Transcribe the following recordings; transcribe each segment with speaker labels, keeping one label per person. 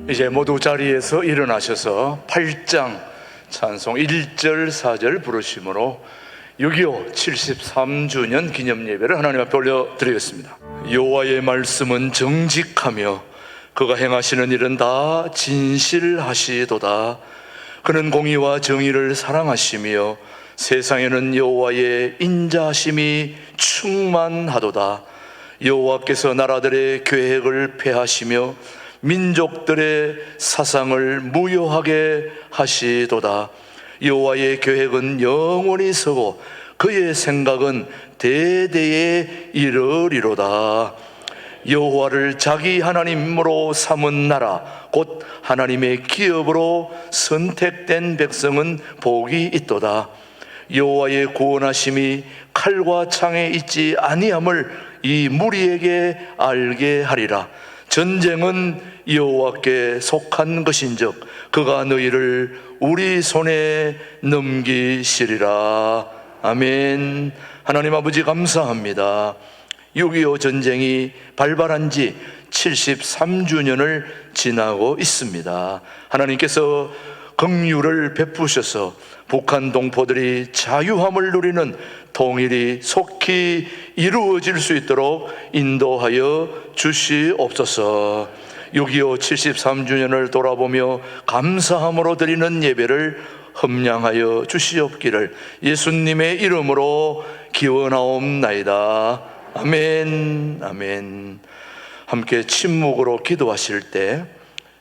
Speaker 1: 이제 모두 자리에서 일어나셔서 8장 찬송 1절 4절 부르심으로 6.25 73주년 기념예배를 하나님 앞에 올려드리겠습니다. 여호와의 말씀은 정직하며 그가 행하시는 일은 다 진실하시도다. 그는 공의와 정의를 사랑하시며 세상에는 여호와의 인자하심이 충만하도다. 여호와께서 나라들의 계획을 폐하시며 민족들의 사상을 무효하게 하시도다. 여호와의 계획은 영원히 서고 그의 생각은 대대에 이르리로다. 여호와를 자기 하나님으로 삼은 나라 곧 하나님의 기업으로 선택된 백성은 복이 있도다. 여호와의 구원하심이 칼과 창에 있지 아니함을 이 무리에게 알게 하리라. 전쟁은 여호와께 속한 것인즉 그가 너희를 우리 손에 넘기시리라. 아멘. 하나님 아버지 감사합니다. 6.25 전쟁이 발발한 지 73주년을 지나고 있습니다. 하나님께서 긍휼을 베푸셔서 북한 동포들이 자유함을 누리는 통일이 속히 이루어질 수 있도록 인도하여 주시옵소서. 6.25 73주년을 돌아보며 감사함으로 드리는 예배를 험량하여 주시옵기를 예수님의 이름으로 기원하옵나이다. 아멘. 아멘. 함께 침묵으로 기도하실 때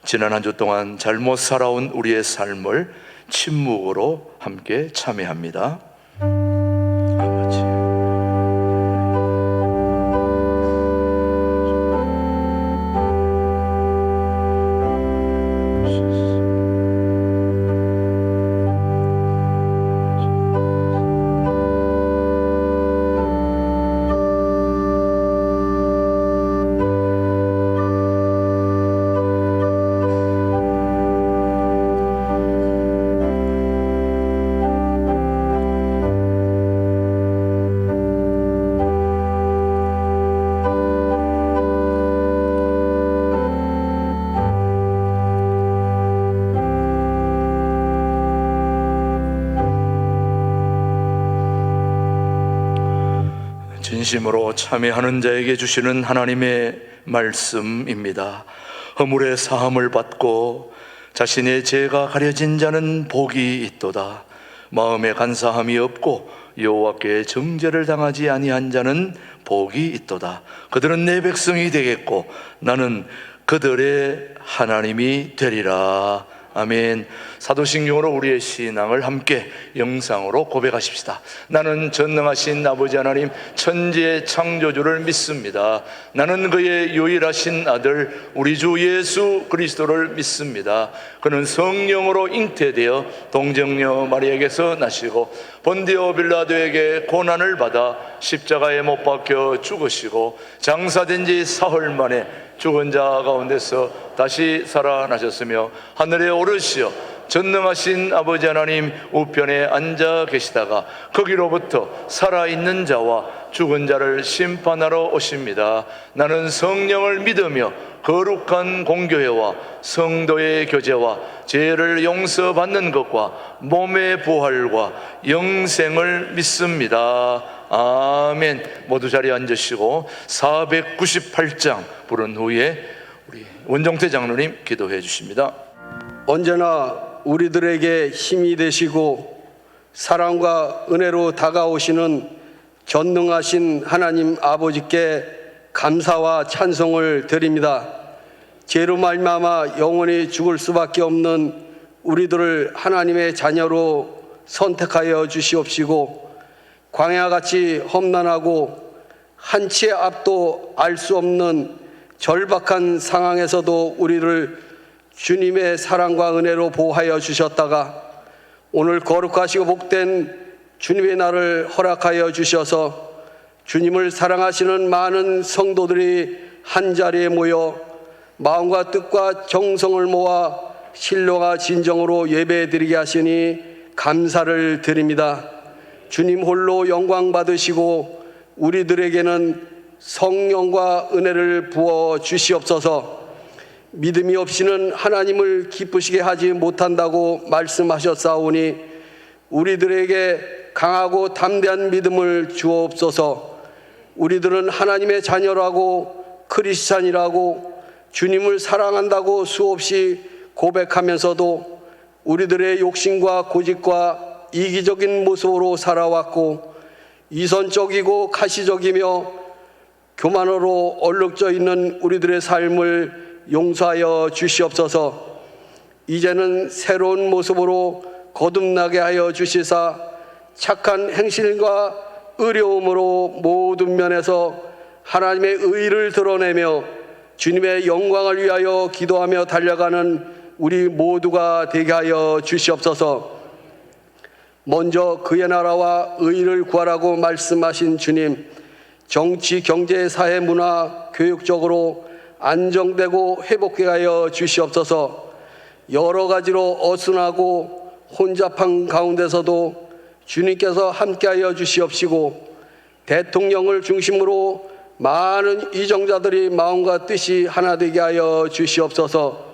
Speaker 1: 지난 한 주 동안 잘못 살아온 우리의 삶을 침묵으로 함께 참회합니다. 아버지, 진심으로 참회하는 자에게 주시는 하나님의 말씀입니다. 허물의 사함을 받고 자신의 죄가 가려진 자는 복이 있도다. 마음에 간사함이 없고 여호와께 정죄를 당하지 아니한 자는 복이 있도다. 그들은 내 백성이 되겠고 나는 그들의 하나님이 되리라. 아멘. 사도신경으로 우리의 신앙을 함께 영상으로 고백하십시다. 나는 전능하신 아버지 하나님 천지의 창조주를 믿습니다. 나는 그의 유일하신 아들 우리 주 예수 그리스도를 믿습니다. 그는 성령으로 잉태되어 동정녀 마리아에게서 나시고 본디오 빌라도에게 고난을 받아 십자가에 못 박혀 죽으시고 장사된 지 사흘 만에 죽은 자 가운데서 다시 살아나셨으며 하늘에 오르시어 전능하신 아버지 하나님 우편에 앉아 계시다가 거기로부터 살아있는 자와 죽은 자를 심판하러 오십니다. 나는 성령을 믿으며 거룩한 공교회와 성도의 교제와 죄를 용서받는 것과 몸의 부활과 영생을 믿습니다. 아멘. 모두 자리에 앉으시고 498장 부른 후에 우리 원정태 장로님 기도해 주십니다.
Speaker 2: 언제나 우리들에게 힘이 되시고 사랑과 은혜로 다가오시는 전능하신 하나님 아버지께 감사와 찬송을 드립니다. 죄로 말미암아 영원히 죽을 수밖에 없는 우리들을 하나님의 자녀로 선택하여 주시옵시고 광야같이 험난하고 한치의 앞도 알 수 없는 절박한 상황에서도 우리를 주님의 사랑과 은혜로 보호하여 주셨다가 오늘 거룩하시고 복된 주님의 날을 허락하여 주셔서 주님을 사랑하시는 많은 성도들이 한자리에 모여 마음과 뜻과 정성을 모아 신령과 진정으로 예배드리게 하시니 감사를 드립니다. 주님 홀로 영광 받으시고 우리들에게는 성령과 은혜를 부어 주시옵소서. 믿음이 없이는 하나님을 기쁘시게 하지 못한다고 말씀하셨사오니 우리들에게 강하고 담대한 믿음을 주옵소서. 우리들은 하나님의 자녀라고 크리스찬이라고 주님을 사랑한다고 수없이 고백하면서도 우리들의 욕심과 고집과 이기적인 모습으로 살아왔고 이선적이고 가시적이며 교만으로 얼룩져 있는 우리들의 삶을 용서하여 주시옵소서. 이제는 새로운 모습으로 거듭나게 하여 주시사 착한 행실과 의로움으로 모든 면에서 하나님의 의를 드러내며 주님의 영광을 위하여 기도하며 달려가는 우리 모두가 되게 하여 주시옵소서. 먼저 그의 나라와 의를 구하라고 말씀하신 주님, 정치, 경제, 사회, 문화, 교육적으로 안정되고 회복해 하여 주시옵소서. 여러 가지로 어순하고 혼잡한 가운데서도 주님께서 함께하여 주시옵시고 대통령을 중심으로 많은 이정자들이 마음과 뜻이 하나 되게 하여 주시옵소서.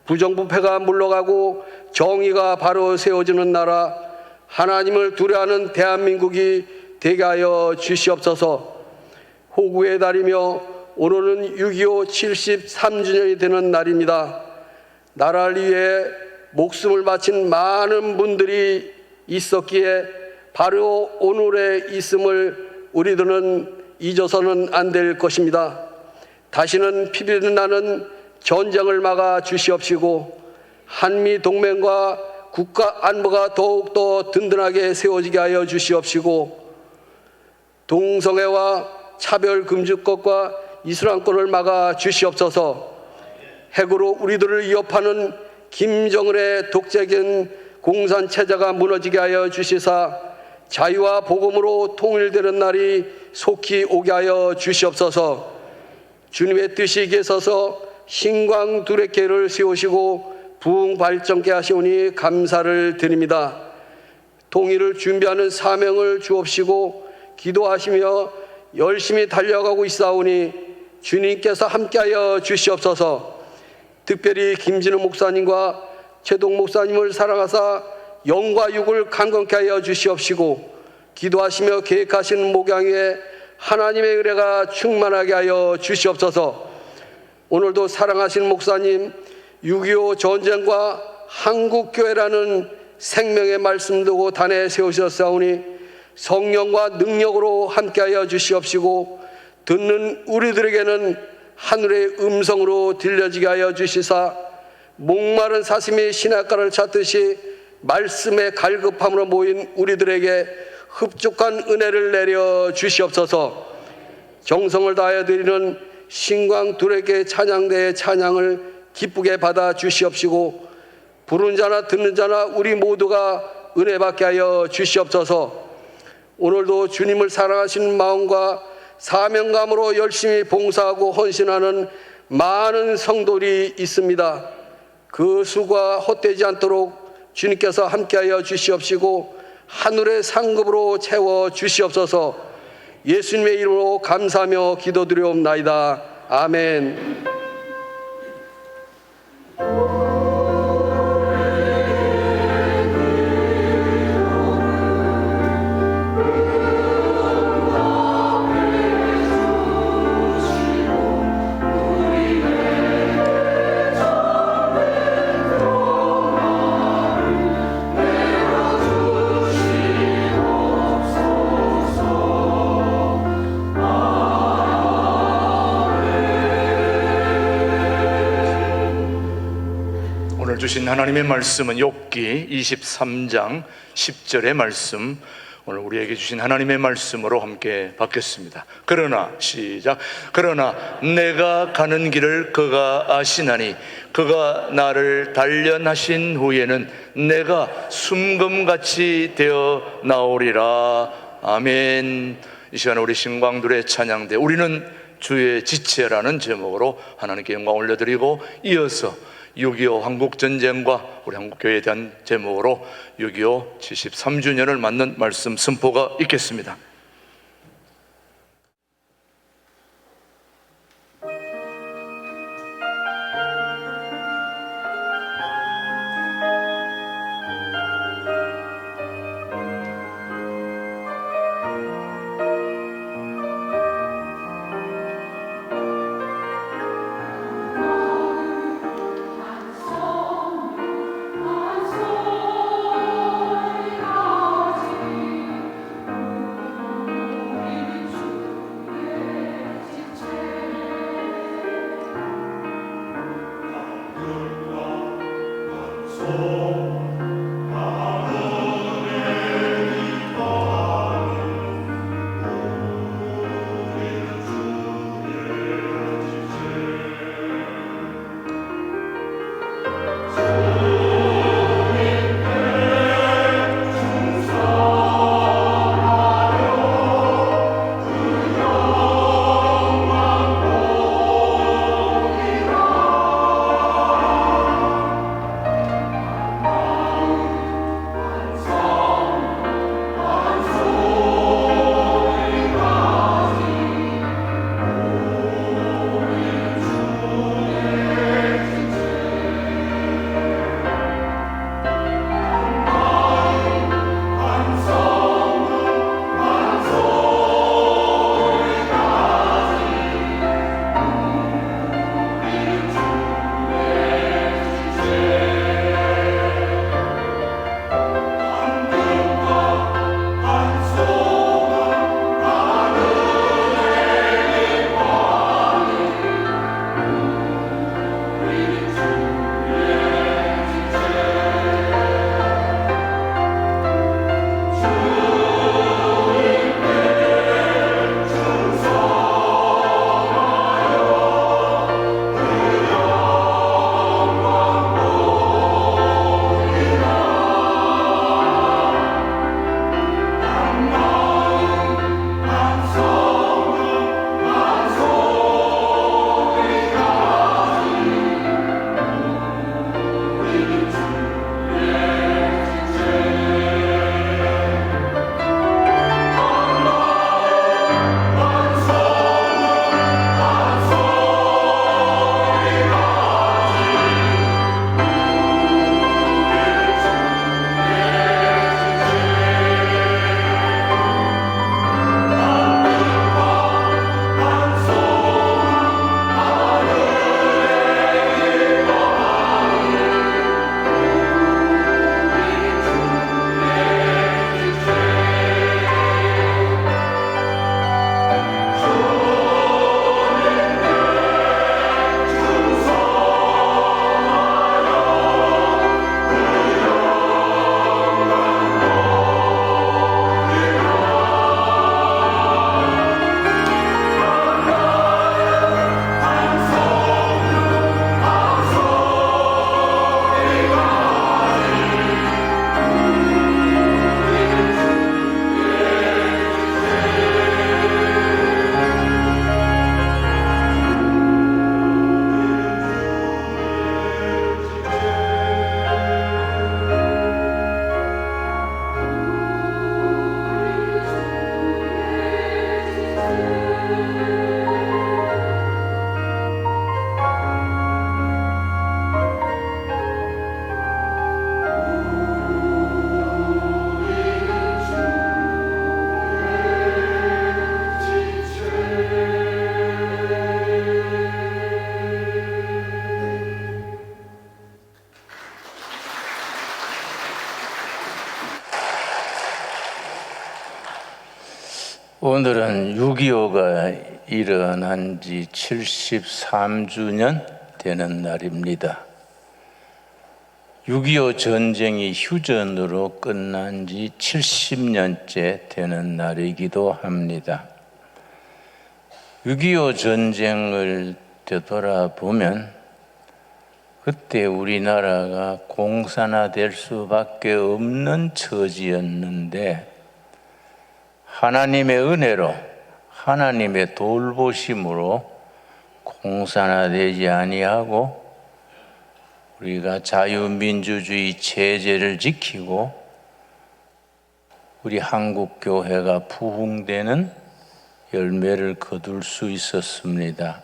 Speaker 2: 부정부패가 물러가고 정의가 바로 세워지는 나라, 하나님을 두려워하는 대한민국이 되게 하여 주시옵소서. 호구의 달이며 오늘은 6.25 73주년이 되는 날입니다. 나라를 위해 목숨을 바친 많은 분들이 있었기에 바로 오늘의 있음을 우리들은 잊어서는 안 될 것입니다. 다시는 피비린 나는 전쟁을 막아 주시옵시고 한미 동맹과 국가 안보가 더욱더 든든하게 세워지게 하여 주시옵시고 동성애와 차별금지법과 이슬람권을 막아 주시옵소서. 핵으로 우리들을 위협하는 김정은의 독재적인 공산체제가 무너지게 하여 주시사 자유와 복음으로 통일되는 날이 속히 오게 하여 주시옵소서. 주님의 뜻이 계셔서 신광 두레케를 세우시고 부흥 발전케 하시오니 감사를 드립니다. 통일을 준비하는 사명을 주옵시고 기도하시며 열심히 달려가고 있사오니 주님께서 함께하여 주시옵소서. 특별히 김진우 목사님과 최동 목사님을 사랑하사 영과 육을 강건케 하여 주시옵시고 기도하시며 계획하시는 목양에 하나님의 은혜가 충만하게 하여 주시옵소서. 오늘도 사랑하시는 목사님 6.25 전쟁과 한국교회라는 생명의 말씀 두고 단에 세우셨사오니 성령과 능력으로 함께하여 주시옵시고 듣는 우리들에게는 하늘의 음성으로 들려지게 하여 주시사 목마른 사슴이 시냇가를 찾듯이 말씀의 갈급함으로 모인 우리들에게 흡족한 은혜를 내려 주시옵소서. 정성을 다하여 드리는 신광 두레게 찬양대의 찬양을 기쁘게 받아 주시옵시고 부른 자나 듣는 자나 우리 모두가 은혜 받게 하여 주시옵소서. 오늘도 주님을 사랑하시는 마음과 사명감으로 열심히 봉사하고 헌신하는 많은 성도들이 있습니다. 그 수가 헛되지 않도록 주님께서 함께하여 주시옵시고 하늘의 상급으로 채워 주시옵소서. 예수님의 이름으로 감사하며 기도드리옵나이다. 아멘.
Speaker 1: 주신 하나님의 말씀은 욥기 23장 10절의 말씀, 오늘 우리에게 주신 하나님의 말씀으로 함께 받겠습니다. 그러나 시작. 그러나 내가 가는 길을 그가 아시나니 그가 나를 단련하신 후에는 내가 순금같이 되어 나오리라. 아멘. 이 시간 우리 신광들의 찬양대 우리는 주의 지체라는 제목으로 하나님께 영광 올려드리고 이어서 6.25 한국전쟁과 우리 한국교회에 대한 제목으로 6.25 73주년을 맞는 말씀 선포가 있겠습니다.
Speaker 3: 오늘은 6.25가 일어난 지 73주년 되는 날입니다. 6.25 전쟁이 휴전으로 끝난 지 70년째 되는 날이기도 합니다. 6.25 전쟁을 되돌아보면 그때 우리나라가 공산화될 수밖에 없는 처지였는데 하나님의 은혜로, 하나님의 돌보심으로 공산화되지 아니하고 우리가 자유민주주의 체제를 지키고 우리 한국교회가 부흥되는 열매를 거둘 수 있었습니다.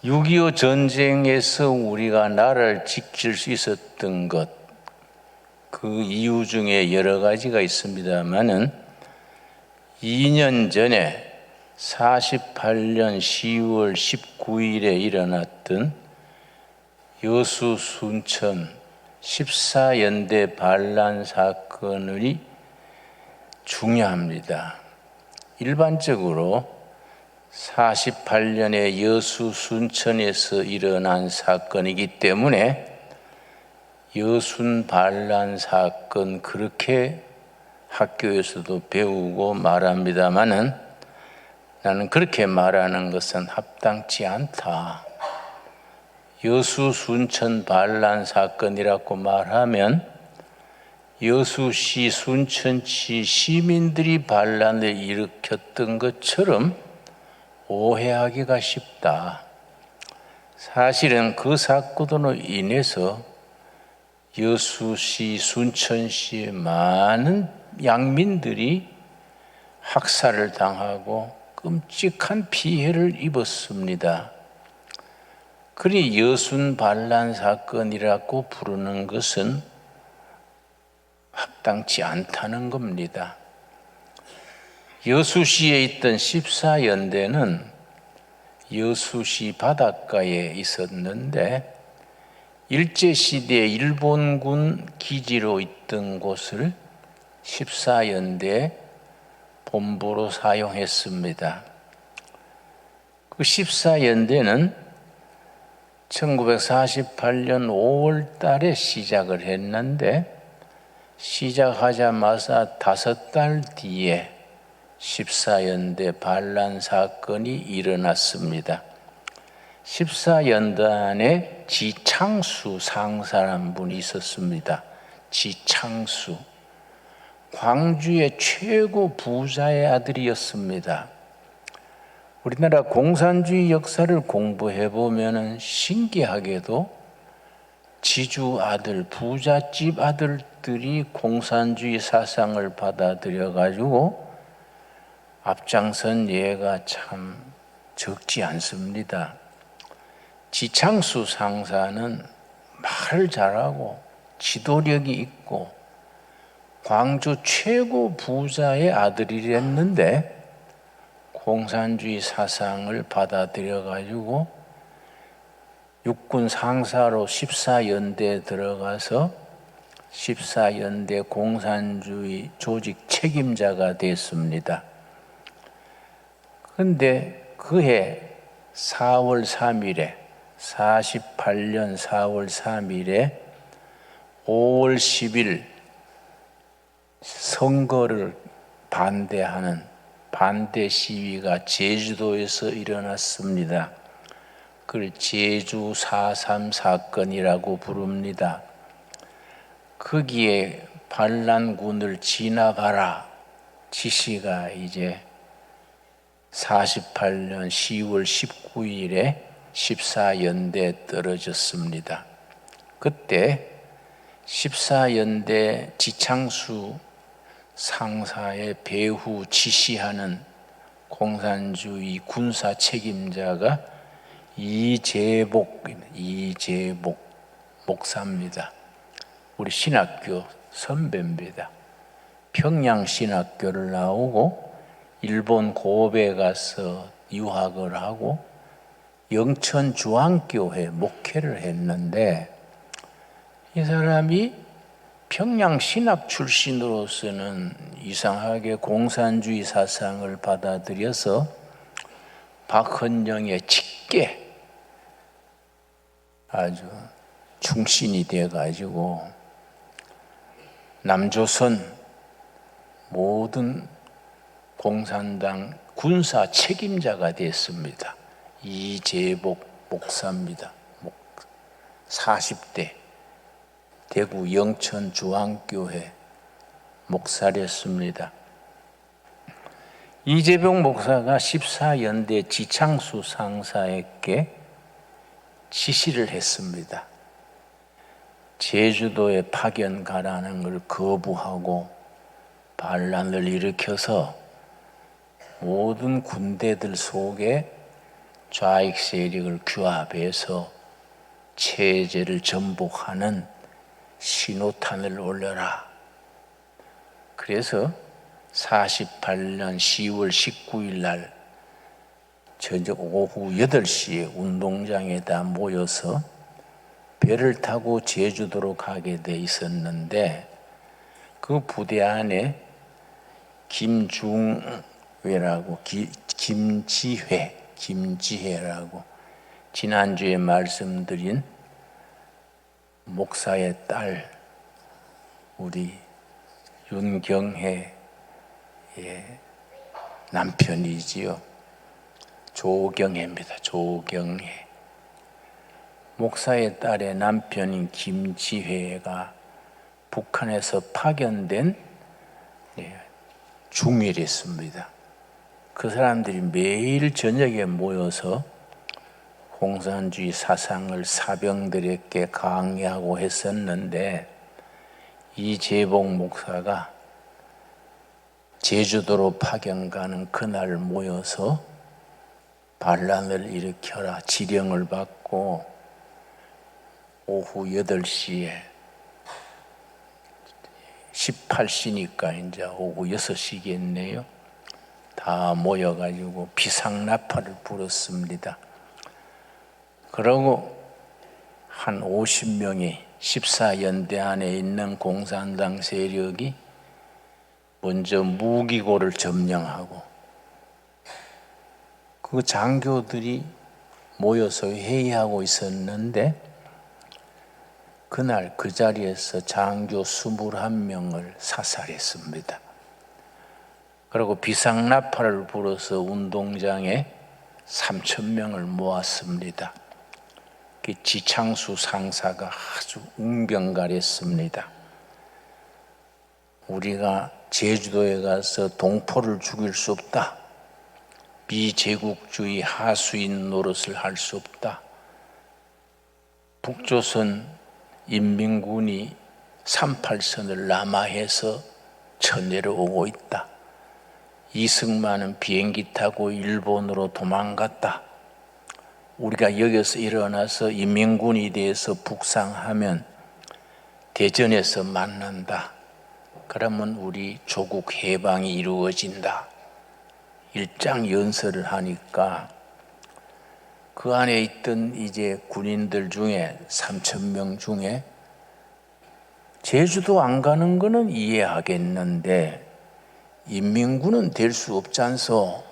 Speaker 3: 6.25 전쟁에서 우리가 나라를 지킬 수 있었던 것, 그 이유 중에 여러 가지가 있습니다만은 2년 전에 48년 10월 19일에 일어났던 여수 순천 14연대 반란 사건이 중요합니다. 일반적으로 48년에 여수 순천에서 일어난 사건이기 때문에 여순 반란 사건 그렇게 학교에서도 배우고 말합니다마는 나는 그렇게 말하는 것은 합당치 않다. 여수 순천 반란 사건이라고 말하면 여수시 순천시 시민들이 반란을 일으켰던 것처럼 오해하기가 쉽다. 사실은 그 사건으로 인해서 여수시 순천시의 많은 양민들이 학살을 당하고 끔찍한 피해를 입었습니다. 그리 여순 반란 사건이라고 부르는 것은 합당치 않다는 겁니다. 여수시에 있던 14연대는 여수시 바닷가에 있었는데 일제시대 일본군 기지로 있던 곳을 14연대 본부로 사용했습니다. 그 14연대는 1948년 5월 달에 시작을 했는데 시작하자마자 5달 뒤에 14연대 반란 사건이 일어났습니다. 14연단에 지창수 상사라는 분이 있었습니다. 지창수. 광주의 최고 부자의 아들이었습니다. 우리나라 공산주의 역사를 공부해 보면 신기하게도 지주 아들, 부잣집 아들들이 공산주의 사상을 받아들여 가지고 앞장선 예가 참 적지 않습니다. 지창수 상사는 말을 잘하고 지도력이 있고 광주 최고 부자의 아들이랬는데 공산주의 사상을 받아들여 가지고 육군 상사로 14연대에 들어가서 14연대 공산주의 조직 책임자가 됐습니다. 그런데 그해 4월 3일에 48년 4월 3일에 5월 10일 선거를 반대하는 반대 시위가 제주도에서 일어났습니다. 그걸 제주 4.3 사건이라고 부릅니다. 거기에 반란군을 진압하라 지시가 이제 48년 10월 19일에 14연대에 떨어졌습니다. 그때 14연대 지창수 상사의 배후 지시하는 공산주의 군사 책임자가 이재복 목사입니다. 우리 신학교 선배입니다. 평양신학교를 나오고 일본 고베에 가서 유학을 하고 영천주안교회 목회를 했는데 이 사람이 평양 신학 출신으로서는 이상하게 공산주의 사상을 받아들여서 박헌영의 짙게 아주 충신이 되어가지고 남조선 모든 공산당 군사 책임자가 됐습니다. 이재복 목사입니다. 40대 대구 영천 주한교회 목사였습니다. 이재복 목사가 14연대 지창수 상사에게 지시를 했습니다. 제주도에 파견 가라는 걸 거부하고 반란을 일으켜서 모든 군대들 속에 좌익 세력을 규합해서 체제를 전복하는 신호탄을 올려라. 그래서 48년 10월 19일 날 저녁 오후 8시에 운동장에다 모여서 배를 타고 제주도로 가게 돼 있었는데 그 부대 안에 김중회라고 김지혜라고 지난주에 말씀드린 목사의 딸 우리 윤경혜의 남편이지요. 조경혜입니다. 조경혜. 목사의 딸의 남편인 김지혜가 북한에서 파견된 중위랬습니다. 그 사람들이 매일 저녁에 모여서 공산주의 사상을 사병들에게 강의하고 했었는데 이재복 목사가 제주도로 파견 가는 그날 모여서 반란을 일으켜라 지령을 받고 오후 8시에 18시니까 이제 오후 6시겠네요. 다 모여가지고 비상나팔을 불었습니다. 그러고 한 50명이 14연대 안에 있는 공산당 세력이 먼저 무기고를 점령하고 그 장교들이 모여서 회의하고 있었는데 그날 그 자리에서 장교 21명을 사살했습니다. 그리고 비상나팔을 불어서 운동장에 3,000명을 모았습니다. 그 지창수 상사가 아주 웅변가렸습니다. 우리가 제주도에 가서 동포를 죽일 수 없다. 비제국주의 하수인 노릇을 할 수 없다. 북조선 인민군이 38선을 남하해서 쳐내려오고 있다. 이승만은 비행기 타고 일본으로 도망갔다. 우리가 여기서 일어나서 인민군에 대해서 북상하면 대전에서 만난다. 그러면 우리 조국 해방이 이루어진다. 일장 연설을 하니까 그 안에 있던 이제 군인들 중에 3,000명 중에 제주도 안 가는 거는 이해하겠는데 인민군은 될 수 없잖소.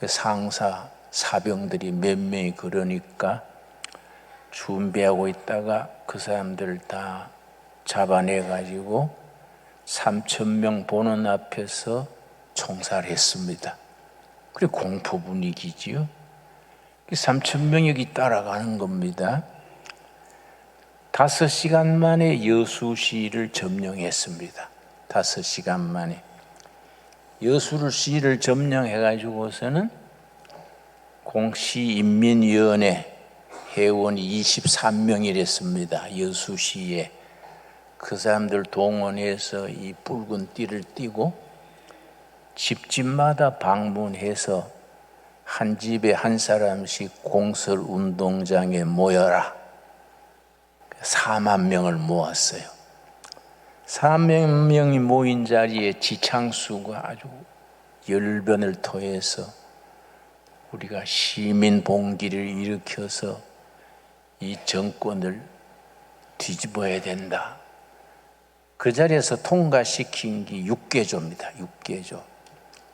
Speaker 3: 상사 사병들이 몇 명이 그러니까 준비하고 있다가 그 사람들 다 잡아내가지고 3,000명 보는 앞에서 총살했습니다. 그게 공포 분위기지요. 3,000명이 여기 따라가는 겁니다. 5시간 만에 여수시를 점령했습니다. 5시간 만에. 여수시를 점령해가지고서는 공시인민위원회 회원이 23명이랬습니다. 여수시에. 그 사람들 동원해서 이 붉은 띠를 띠고 집집마다 방문해서 한 집에 한 사람씩 공설 운동장에 모여라. 4만 명을 모았어요. 4만 명이 모인 자리에 지창수가 아주 열변을 토해서 우리가 시민 봉기를 일으켜서 이 정권을 뒤집어야 된다. 그 자리에서 통과시킨 게 육개조입니다. 육개조.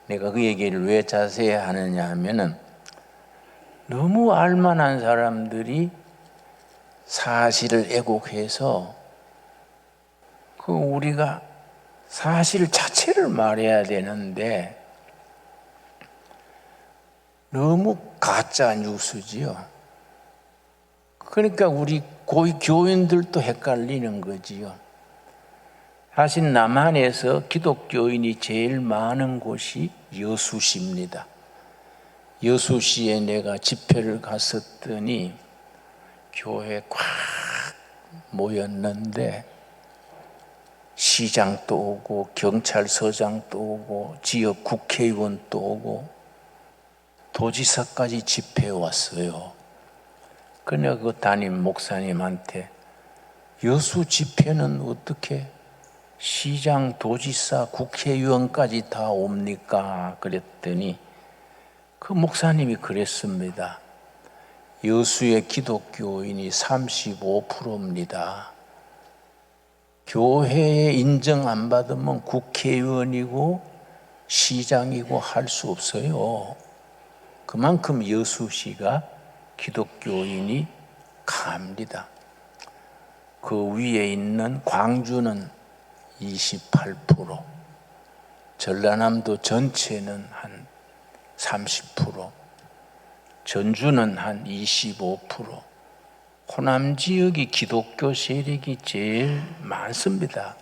Speaker 3: 내가 그 얘기를 왜 자세히 하느냐 하면은 너무 알만한 사람들이 사실을 왜곡해서 그 우리가 사실 자체를 말해야 되는데 너무 가짜 뉴스지요. 그러니까 우리 고위 교인들도 헷갈리는 거지요. 사실 남한에서 기독교인이 제일 많은 곳이 여수시입니다. 여수시에 내가 집회를 갔었더니 교회 꽉 모였는데 시장도 오고 경찰서장도 오고 지역 국회의원도 오고 도지사까지 집회에 왔어요. 그냥 그 담임 목사님한테 여수 집회는 어떻게 시장, 도지사, 국회의원까지 다 옵니까? 그랬더니 그 목사님이 그랬습니다. 여수의 기독교인이 35%입니다. 교회에 인정 안 받으면 국회의원이고 시장이고 할 수 없어요. 그만큼 여수시가 기독교인이 강합니다. 그 위에 있는 광주는 28%, 전라남도 전체는 한 30%, 전주는 한 25%, 호남 지역이 기독교 세력이 제일 많습니다.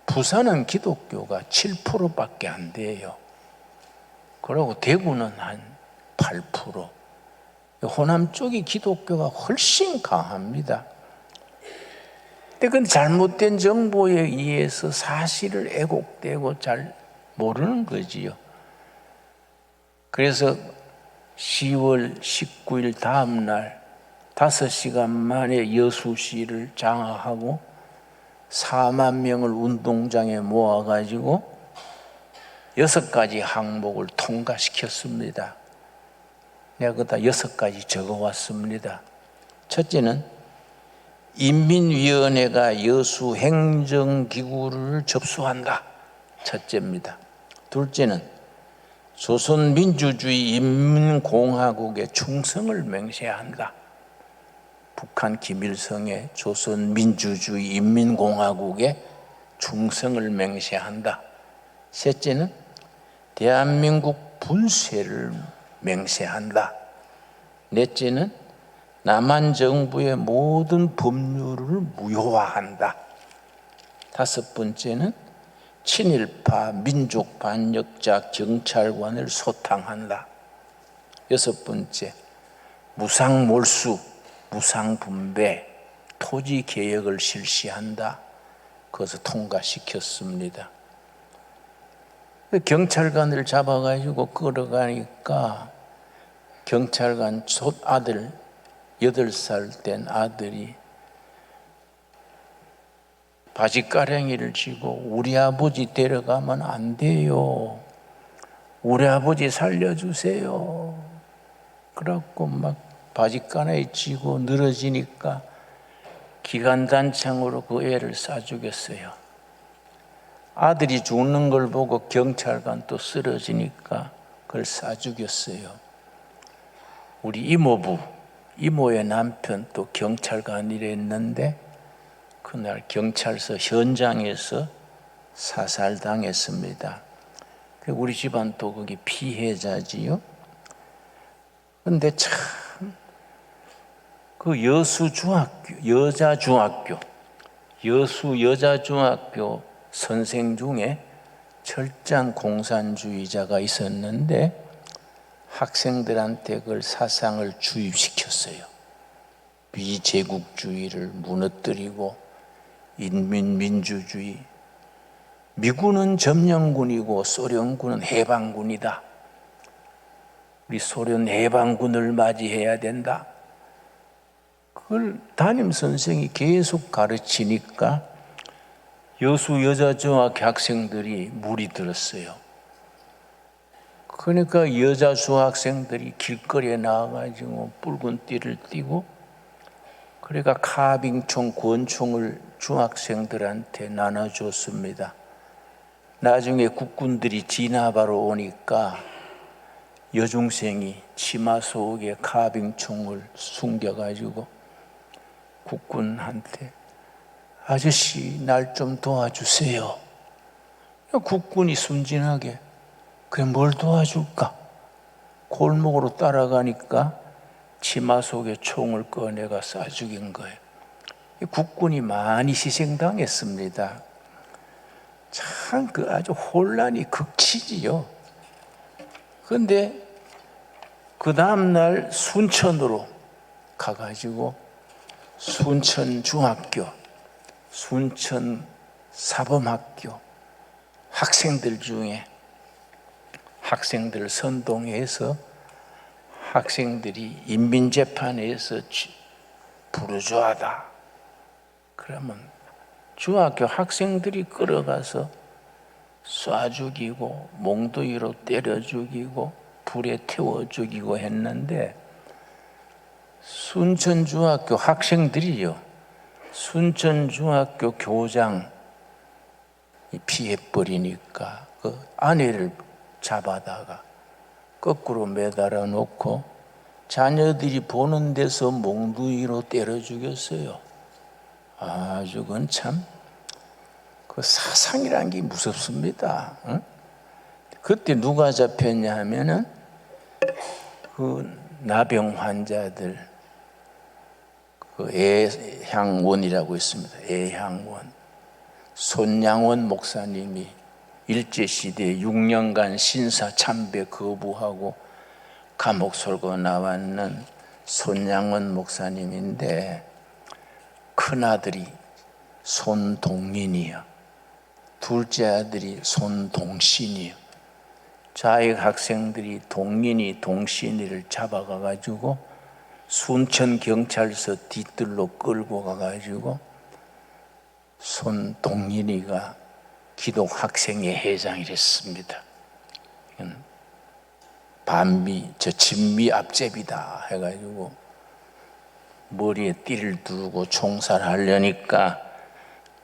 Speaker 3: 부산은 기독교가 7%밖에 안 돼요. 그리고 대구는 한 8%. 호남 쪽이 기독교가 훨씬 강합니다. 근데 그건 잘못된 정보에 의해서 사실을 왜곡되고 잘 모르는 거지요. 그래서 10월 19일 다음 날 5시간 만에 여수시를 장악하고 4만 명을 운동장에 모아가지고 6가지 항목을 통과시켰습니다. 내가 그다 6가지 적어왔습니다. 첫째는 인민위원회가 여수 행정기구를 접수한다. 첫째입니다. 둘째는 조선민주주의 인민공화국의 충성을 맹세한다. 북한 김일성의 조선민주주의 인민공화국의 충성을 맹세한다. 셋째는 대한민국 분쇄를 맹세한다. 넷째는 남한 정부의 모든 법률을 무효화한다. 5번째는 친일파 민족 반역자 경찰관을 소탕한다. 6번째, 무상몰수, 무상분배, 토지개혁을 실시한다. 그것을 통과시켰습니다. 경찰관을 잡아가지고 끌어가니까 경찰관 아들 8살 된 아들이 바지가랑이를 쥐고 우리 아버지 데려가면 안 돼요. 우리 아버지 살려주세요. 그래갖고 막 바지가랑이 쥐고 늘어지니까 기관단창으로 그 애를 쏴 죽였어요. 아들이 죽는 걸 보고 경찰관 또 쓰러지니까 그걸 쏴 죽였어요. 우리 이모의 남편 또 경찰관이랬는데 그날 경찰서 현장에서 사살당했습니다. 우리 집안 또 거기 피해자지요. 그런데 참 그 여수 여자중학교 선생 중에 철저한 공산주의자가 있었는데 학생들한테 그걸 사상을 주입시켰어요. 비제국주의를 무너뜨리고 인민민주주의. 미군은 점령군이고 소련군은 해방군이다. 우리 소련 해방군을 맞이해야 된다. 그걸 담임 선생이 계속 가르치니까 여수 여자중학교 학생들이 물이 들었어요. 그러니까 여자 중학생들이 길거리에 나와가지고 붉은 띠를 띠고 그러니까 카빙총, 권총을 중학생들한테 나눠줬습니다. 나중에 국군들이 진압하러 오니까 여중생이 치마 속에 카빙총을 숨겨가지고 국군한테 아저씨 날 좀 도와주세요. 국군이 순진하게 그래 뭘 도와줄까? 골목으로 따라가니까 치마 속에 총을 꺼내가 쏴 죽인 거예요. 국군이 많이 희생당했습니다. 참 그 아주 혼란이 극치지요. 그런데 그 다음날 순천으로 가가지고 순천 중학교, 순천 사범학교 학생들 중에 학생들 선동해서 학생들이 인민재판에서 부르주아다 그러면 중학교 학생들이 끌어가서 쏴 죽이고 몽둥이로 때려 죽이고 불에 태워 죽이고 했는데 순천중학교 학생들이요 순천중학교 교장 피해버리니까 그 아내를 잡아다가 거꾸로 매달아 놓고 자녀들이 보는 데서 몽둥이로 때려 죽였어요. 아주 그건 참 그 사상이란 게 무섭습니다. 응? 그때 누가 잡혔냐 하면은 그 나병 환자들 그 애향원이라고 있습니다. 애향원 손양원 목사님이 일제시대에 6년간 신사 참배 거부하고 감옥 설고 나왔는 손양원 목사님인데 큰아들이 손동민이요 둘째 아들이 손동신이요 자익 학생들이 동민이 동신이를 잡아가가지고 순천경찰서 뒤뜰로 끌고 가가지고 손동민이가 기독학생회 회장이랬습니다. 반미, 진미 앞제비다 해가지고 머리에 띠를 두르고 총살하려니까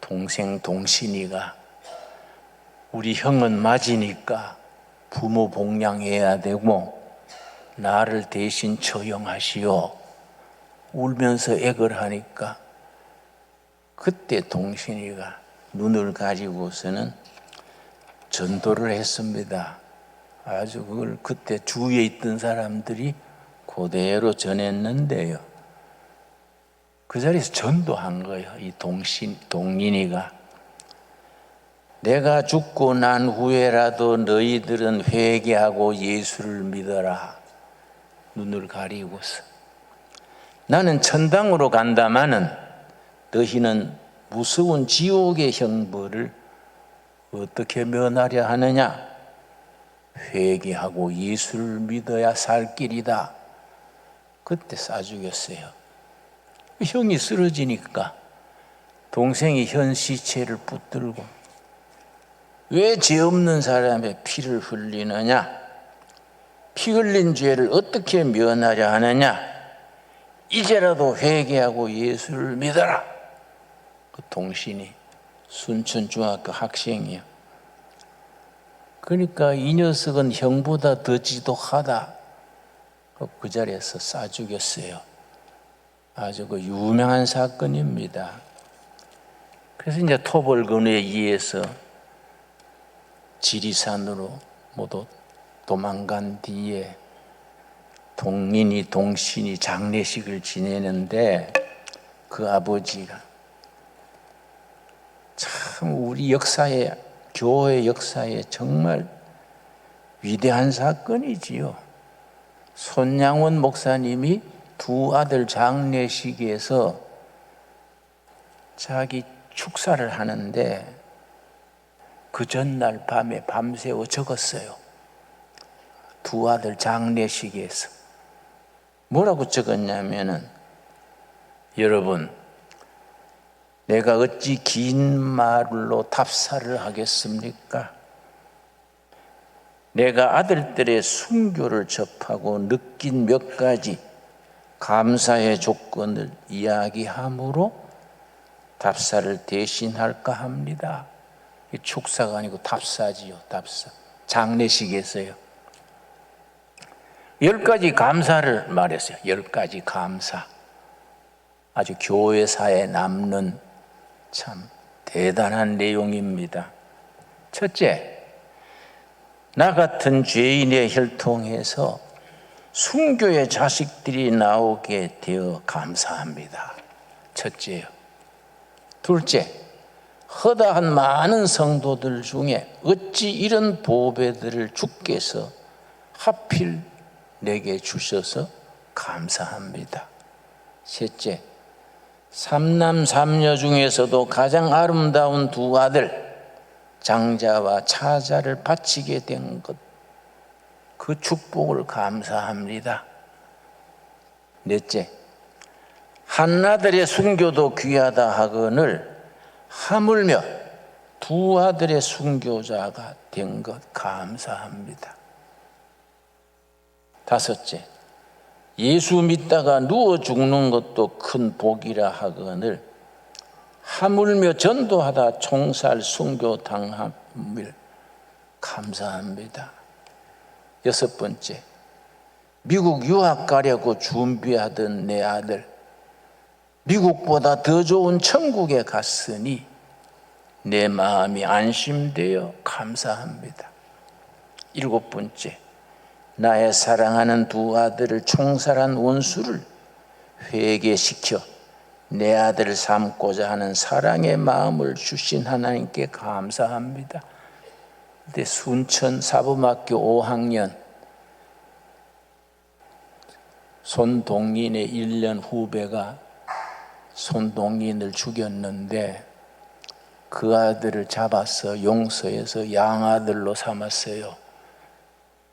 Speaker 3: 동생 동신이가 우리 형은 맞으니까 부모 복양해야 되고 나를 대신 처형하시오 울면서 애걸 하니까 그때 동신이가 눈을 가지고서는 전도를 했습니다. 아주 그걸 그때 주위에 있던 사람들이 그대로 전했는데요. 그 자리에서 전도한 거예요. 이 동인이가 내가 죽고 난 후에라도 너희들은 회개하고 예수를 믿어라. 눈을 가리고서 나는 천당으로 간다마는 너희는 무서운 지옥의 형벌을 어떻게 면하려 하느냐? 회개하고 예수를 믿어야 살 길이다. 그때 쏴 죽였어요. 형이 쓰러지니까 동생이 현 시체를 붙들고 왜 죄 없는 사람의 피를 흘리느냐? 피 흘린 죄를 어떻게 면하려 하느냐? 이제라도 회개하고 예수를 믿어라. 그 동신이 순천중학교 학생이요. 그러니까 이 녀석은 형보다 더 지독하다. 그 자리에서 쏴 죽였어요. 아주 그 유명한 사건입니다. 그래서 이제 토벌군에 의해서 지리산으로 모두 도망간 뒤에 동인이 동신이 장례식을 지내는데 그 아버지가 참 우리 역사에 교회 역사에 정말 위대한 사건이지요. 손양원 목사님이 두 아들 장례식에서 자기 축사를 하는데 그 전날 밤에 밤새워 적었어요. 두 아들 장례식에서 뭐라고 적었냐면은 여러분 내가 어찌 긴 말로 답사를 하겠습니까? 내가 아들들의 순교를 접하고 느낀 몇 가지 감사의 조건을 이야기하므로 답사를 대신할까 합니다. 축사가 아니고 답사지요. 답사. 장례식에서요. 10가지 감사를 말했어요. 10가지 감사. 아주 교회사에 남는 참 대단한 내용입니다. 첫째, 나 같은 죄인의 혈통에서 순교의 자식들이 나오게 되어 감사합니다. 첫째요. 둘째, 허다한 많은 성도들 중에 어찌 이런 보배들을 주께서 하필 내게 주셔서 감사합니다. 셋째, 삼남 삼녀 중에서도 가장 아름다운 두 아들 장자와 차자를 바치게 된 것, 그 축복을 감사합니다. 넷째, 한 아들의 순교도 귀하다 하거늘 하물며 두 아들의 순교자가 된 것 감사합니다. 다섯째, 예수 믿다가 누워 죽는 것도 큰 복이라 하거늘 하물며 전도하다 총살 순교 당함을 감사합니다. 여섯 번째, 미국 유학 가려고 준비하던 내 아들 미국보다 더 좋은 천국에 갔으니 내 마음이 안심되어 감사합니다. 일곱 번째, 나의 사랑하는 두 아들을 총살한 원수를 회개시켜 내 아들을 삼고자 하는 사랑의 마음을 주신 하나님께 감사합니다. 그때 순천 사범학교 5학년 손동인의 1년 후배가 손동인을 죽였는데 그 아들을 잡아서 용서해서 양아들로 삼았어요.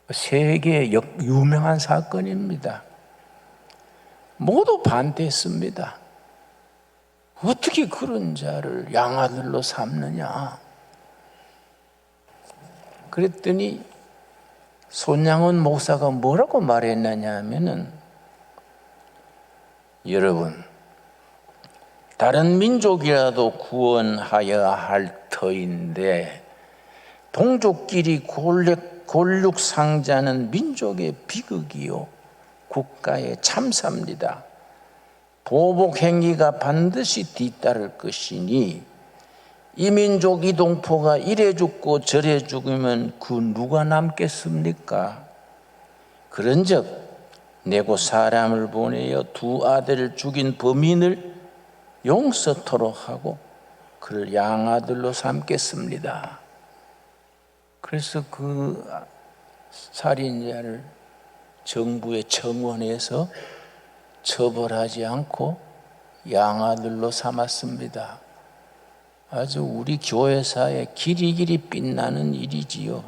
Speaker 3: 세계 유명한 사건입니다. 모두 반대했습니다. 어떻게 그런 자를 양아들로 삼느냐. 그랬더니 손양원 목사가 뭐라고 말했느냐 하면은, 여러분, 다른 민족이라도 구원하여야 할 터인데 동족끼리 골육상자는 민족의 비극이요 국가의 참사입니다. 보복행위가 반드시 뒤따를 것이니 이 민족 이동포가 이래 죽고 저래 죽으면 그 누가 남겠습니까? 그런즉 내고 사람을 보내어 두 아들을 죽인 범인을 용서토록 하고 그를 양아들로 삼겠습니다. 그래서 그 살인자를 정부에 청원해서 처벌하지 않고 양아들로 삼았습니다. 아주 우리 교회사에 길이길이 빛나는 일이지요.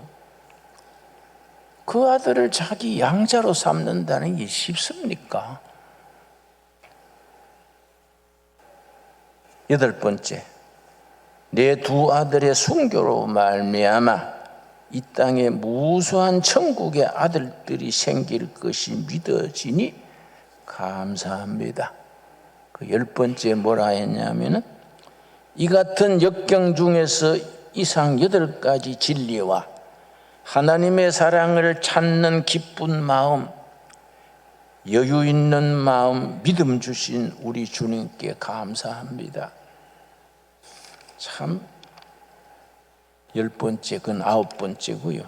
Speaker 3: 그 아들을 자기 양자로 삼는다는 게 쉽습니까? 여덟 번째, 내 두 아들의 순교로 말미암아 이 땅에 무수한 천국의 아들들이 생길 것이 믿어지니 감사합니다. 그 열 번째 뭐라 했냐면은, 이 같은 역경 중에서 이상 8가지 진리와 하나님의 사랑을 찾는 기쁜 마음, 여유 있는 마음, 믿음 주신 우리 주님께 감사합니다. 참 10번째, 그건 9번째고요.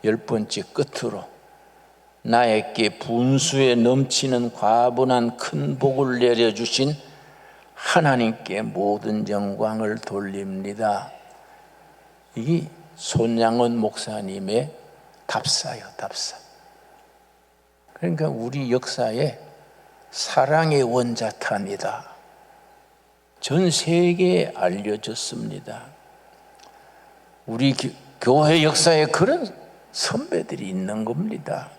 Speaker 3: 10번째 끝으로 나에게 분수에 넘치는 과분한 큰 복을 내려주신 하나님께 모든 영광을 돌립니다. 이게 손양원 목사님의 답사요, 답사. 그러니까 우리 역사에 사랑의 원자탄이다. 전 세계에 알려졌습니다. 우리 교회 역사에 그런 선배들이 있는 겁니다.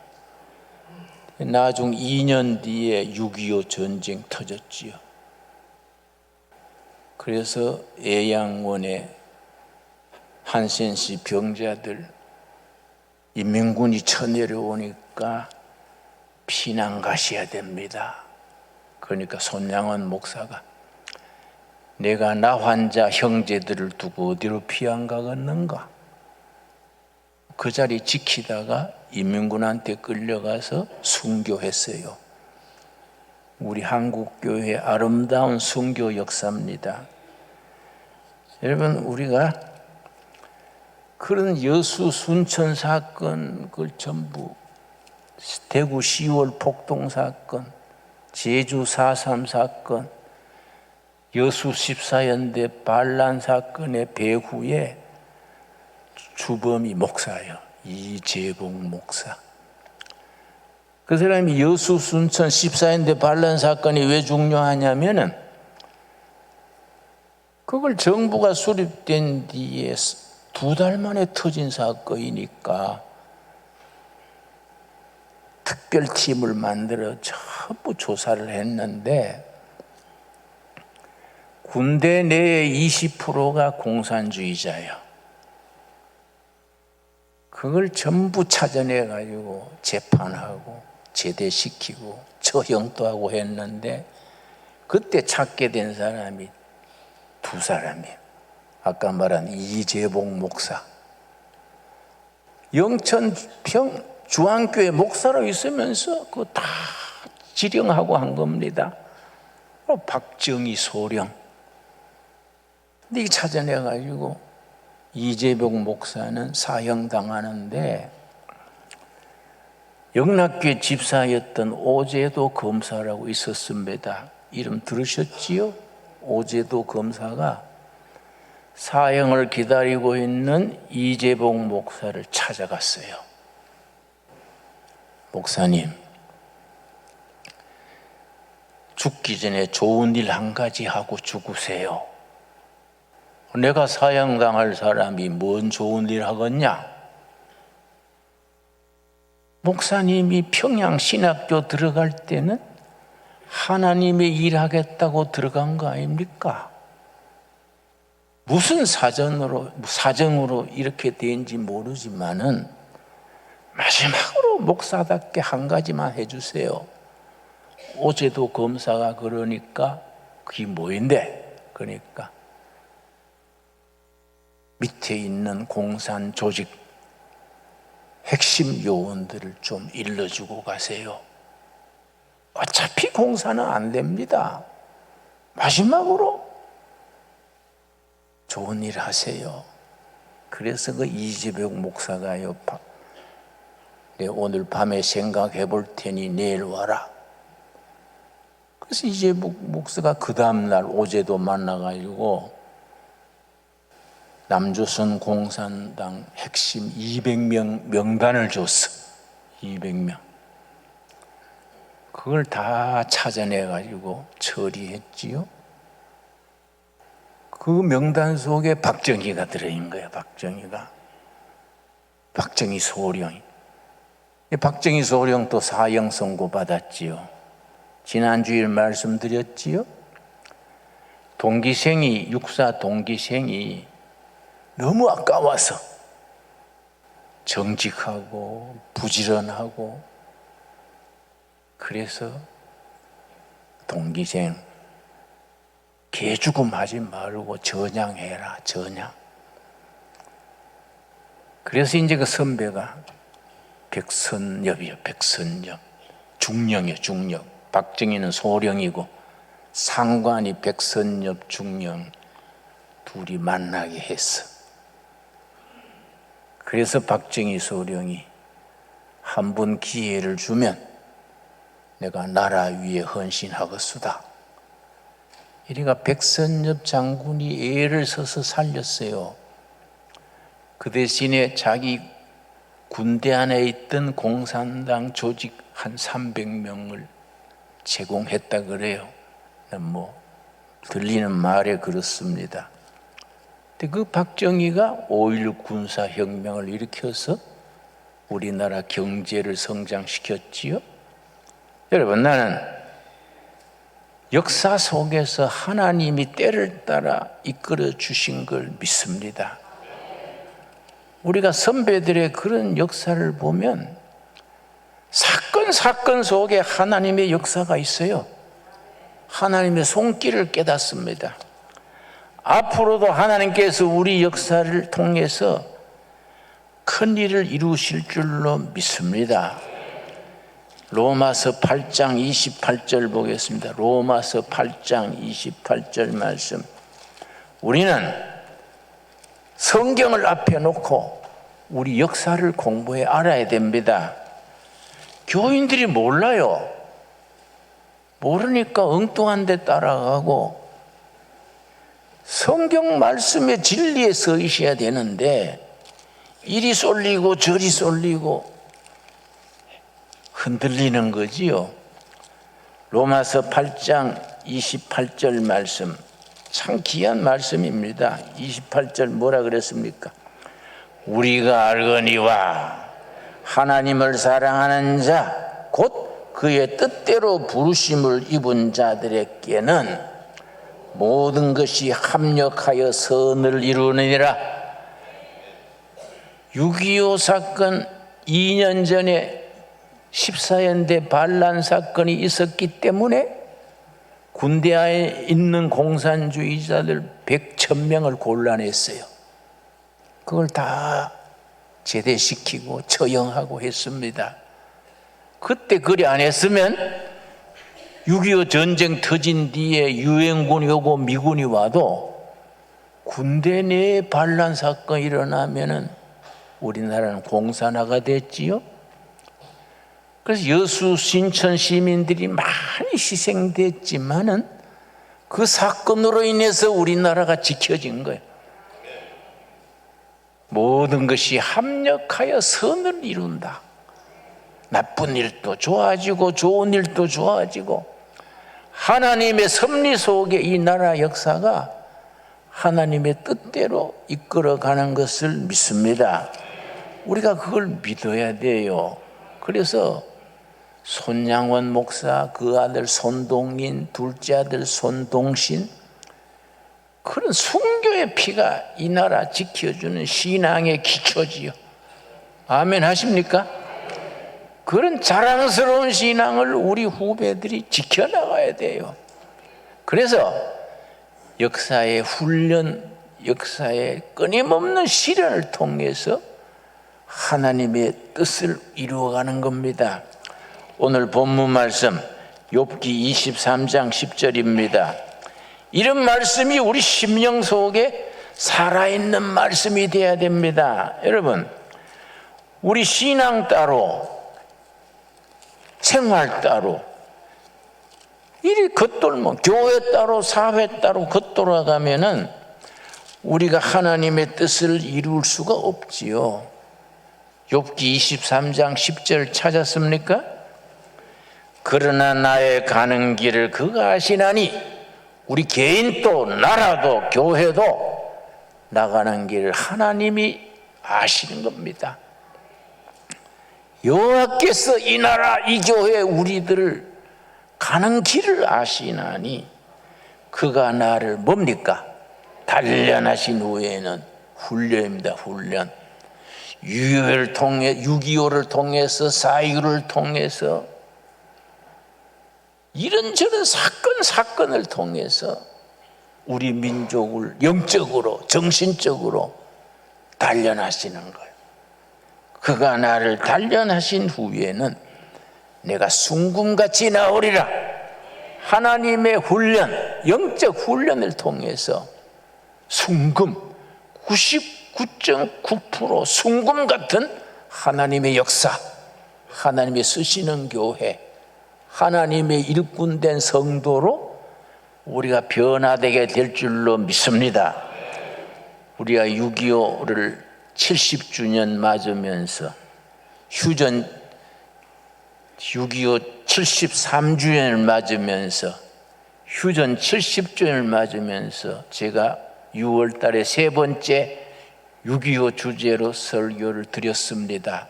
Speaker 3: 나중 2년 뒤에 6.25 전쟁 터졌지요. 그래서 애양원에 한센시 병자들 인민군이 쳐내려오니까 피난 가셔야 됩니다. 그러니까 손양원 목사가 내가 나 환자 형제들을 두고 어디로 피한 가겠는가? 그 자리 지키다가 인민군한테 끌려가서 순교했어요. 우리 한국교회의 아름다운 순교 역사입니다. 여러분, 우리가 그런 여수 순천 사건, 그걸 전부 대구 10월 폭동 사건, 제주 4.3 사건, 여수 14연대 반란 사건의 배후에 주범이 목사예요. 이재복 목사. 그 사람이 여수 순천 14연대 반란 사건이 왜 중요하냐면은 그걸 정부가 수립된 뒤에 2달 만에 터진 사건이니까 특별팀을 만들어 전부 조사를 했는데 군대 내의 20%가 공산주의자예요. 그걸 전부 찾아내가지고 재판하고 제대시키고 처형도 하고 했는데 그때 찾게 된 사람이 2사람이에요. 아까 말한 이재복 목사. 영천 중앙교회 목사로 있으면서 그거 다 지령하고 한 겁니다. 박정희 소령. 근데 이 찾아내가지고 이재복 목사는 사형당하는데 영락교회 집사였던 오제도 검사라고 있었습니다. 이름 들으셨지요? 오제도 검사가 사형을 기다리고 있는 이재복 목사를 찾아갔어요. 목사님, 죽기 전에 좋은 일 한 가지 하고 죽으세요. 내가 사형당할 사람이 뭔 좋은 일 하겠냐? 목사님이 평양신학교 들어갈 때는 하나님의 일하겠다고 들어간 거 아닙니까? 무슨 사정으로 이렇게 된지 모르지만은 마지막으로 목사답게 한 가지만 해주세요. 어제도 검사가 그러니까 그게 뭐인데? 그러니까 밑에 있는 공산 조직 핵심 요원들을 좀 일러주고 가세요. 어차피 공사는 안 됩니다. 마지막으로 좋은 일 하세요. 그래서 그 이재복 목사가요, 오늘 밤에 생각해 볼 테니 내일 와라. 그래서 이재복 목사가 그 다음날 오제도 만나가지고 남조선 공산당 핵심 200명 명단을 줬어. 200명. 그걸 다 찾아내가지고 처리했지요. 그 명단 속에 박정희가 들어있는 거예요. 박정희 소령이. 박정희 소령도 사형 선고 받았지요. 지난주에 말씀드렸지요. 육사 동기생이 너무 아까워서 정직하고 부지런하고 그래서 동기생 개죽음 하지 말고 전향해라. 전향. 그래서 이제 그 선배가 백선엽이요. 백선엽. 중령이요. 중령. 박정희는 소령이고 상관이 백선엽 중령 둘이 만나게 했어. 그래서 박정희 소령이 한 번 기회를 주면 내가 나라 위에 헌신하겠수다. 이리가 백선엽 장군이 애를 써서 살렸어요. 그 대신에 자기 군대 안에 있던 공산당 조직 한 300명을 제공했다 그래요. 들리는 말에 그렇습니다. 근데 그 박정희가 5.16 군사혁명을 일으켜서 우리나라 경제를 성장시켰지요. 여러분, 나는 역사 속에서 하나님이 때를 따라 이끌어 주신 걸 믿습니다. 우리가 선배들의 그런 역사를 보면 사건 속에 하나님의 역사가 있어요. 하나님의 손길을 깨닫습니다. 앞으로도 하나님께서 우리 역사를 통해서 큰 일을 이루실 줄로 믿습니다. 로마서 8장 28절 보겠습니다. 로마서 8장 28절 말씀. 우리는 성경을 앞에 놓고 우리 역사를 공부해 알아야 됩니다. 교인들이 몰라요. 모르니까 엉뚱한 데 따라가고, 성경 말씀의 진리에 서 있어야 되는데 이리 쏠리고 저리 쏠리고 흔들리는 거지요. 로마서 8장 28절 말씀, 참 귀한 말씀입니다. 28절 뭐라 그랬습니까? 우리가 알거니와 하나님을 사랑하는 자 곧 그의 뜻대로 부르심을 입은 자들에게는 모든 것이 합력하여 선을 이루느니라. 6.25 사건 2년 전에 14연대 반란 사건이 있었기 때문에 군대에 있는 공산주의자들 100,000명을 곤란했어요. 그걸 다 제대시키고 처형하고 했습니다. 그때 그리 안 했으면 6.25 전쟁 터진 뒤에 유엔군이 오고 미군이 와도 군대 내에 반란 사건이 일어나면은 우리나라는 공산화가 됐지요. 그래서 여수 신천 시민들이 많이 희생됐지만은 그 사건으로 인해서 우리나라가 지켜진 거예요. 모든 것이 합력하여 선을 이룬다. 나쁜 일도 좋아지고 좋은 일도 좋아지고, 하나님의 섭리 속에 이 나라 역사가 하나님의 뜻대로 이끌어가는 것을 믿습니다. 우리가 그걸 믿어야 돼요. 그래서 손양원 목사, 그 아들 손동인, 둘째 아들 손동신, 그런 순교의 피가 이 나라 지켜주는 신앙의 기초지요. 아멘 하십니까? 그런 자랑스러운 신앙을 우리 후배들이 지켜나가야 돼요. 그래서 역사의 훈련, 역사의 끊임없는 시련을 통해서 하나님의 뜻을 이루어가는 겁니다. 오늘 본문 말씀 욥기 23장 10절입니다. 이런 말씀이 우리 심령 속에 살아있는 말씀이 되어야 됩니다. 여러분, 우리 신앙 따로 생활 따로 이리 겉돌면, 교회 따로 사회 따로 겉돌아가면은 우리가 하나님의 뜻을 이룰 수가 없지요. 욥기 23장 10절 찾았습니까? 그러나 나의 가는 길을 그가 아시나니, 우리 개인도 나라도 교회도 나가는 길을 하나님이 아시는 겁니다. 여호와께서 이 나라 이 교회 우리들을 가는 길을 아시나니 그가 나를 뭡니까? 단련하신 후에는 훈련입니다. 훈련. 6.25를 통해서 4.19를 통해서 이런저런 사건을 통해서 우리 민족을 영적으로 정신적으로 단련하시는 거예요. 그가 나를 단련하신 후에는 내가 순금같이 나오리라. 하나님의 훈련, 영적 훈련을 통해서 순금 99.9% 순금 같은 하나님의 역사, 하나님의 쓰시는 교회, 하나님의 일꾼된 성도로 우리가 변화되게 될 줄로 믿습니다. 우리가 6.25를 70주년 맞으면서 휴전 6.25 73주년을 맞으면서 휴전 70주년을 맞으면서 제가 6월 달에 세 번째 6.25 주제로 설교를 드렸습니다.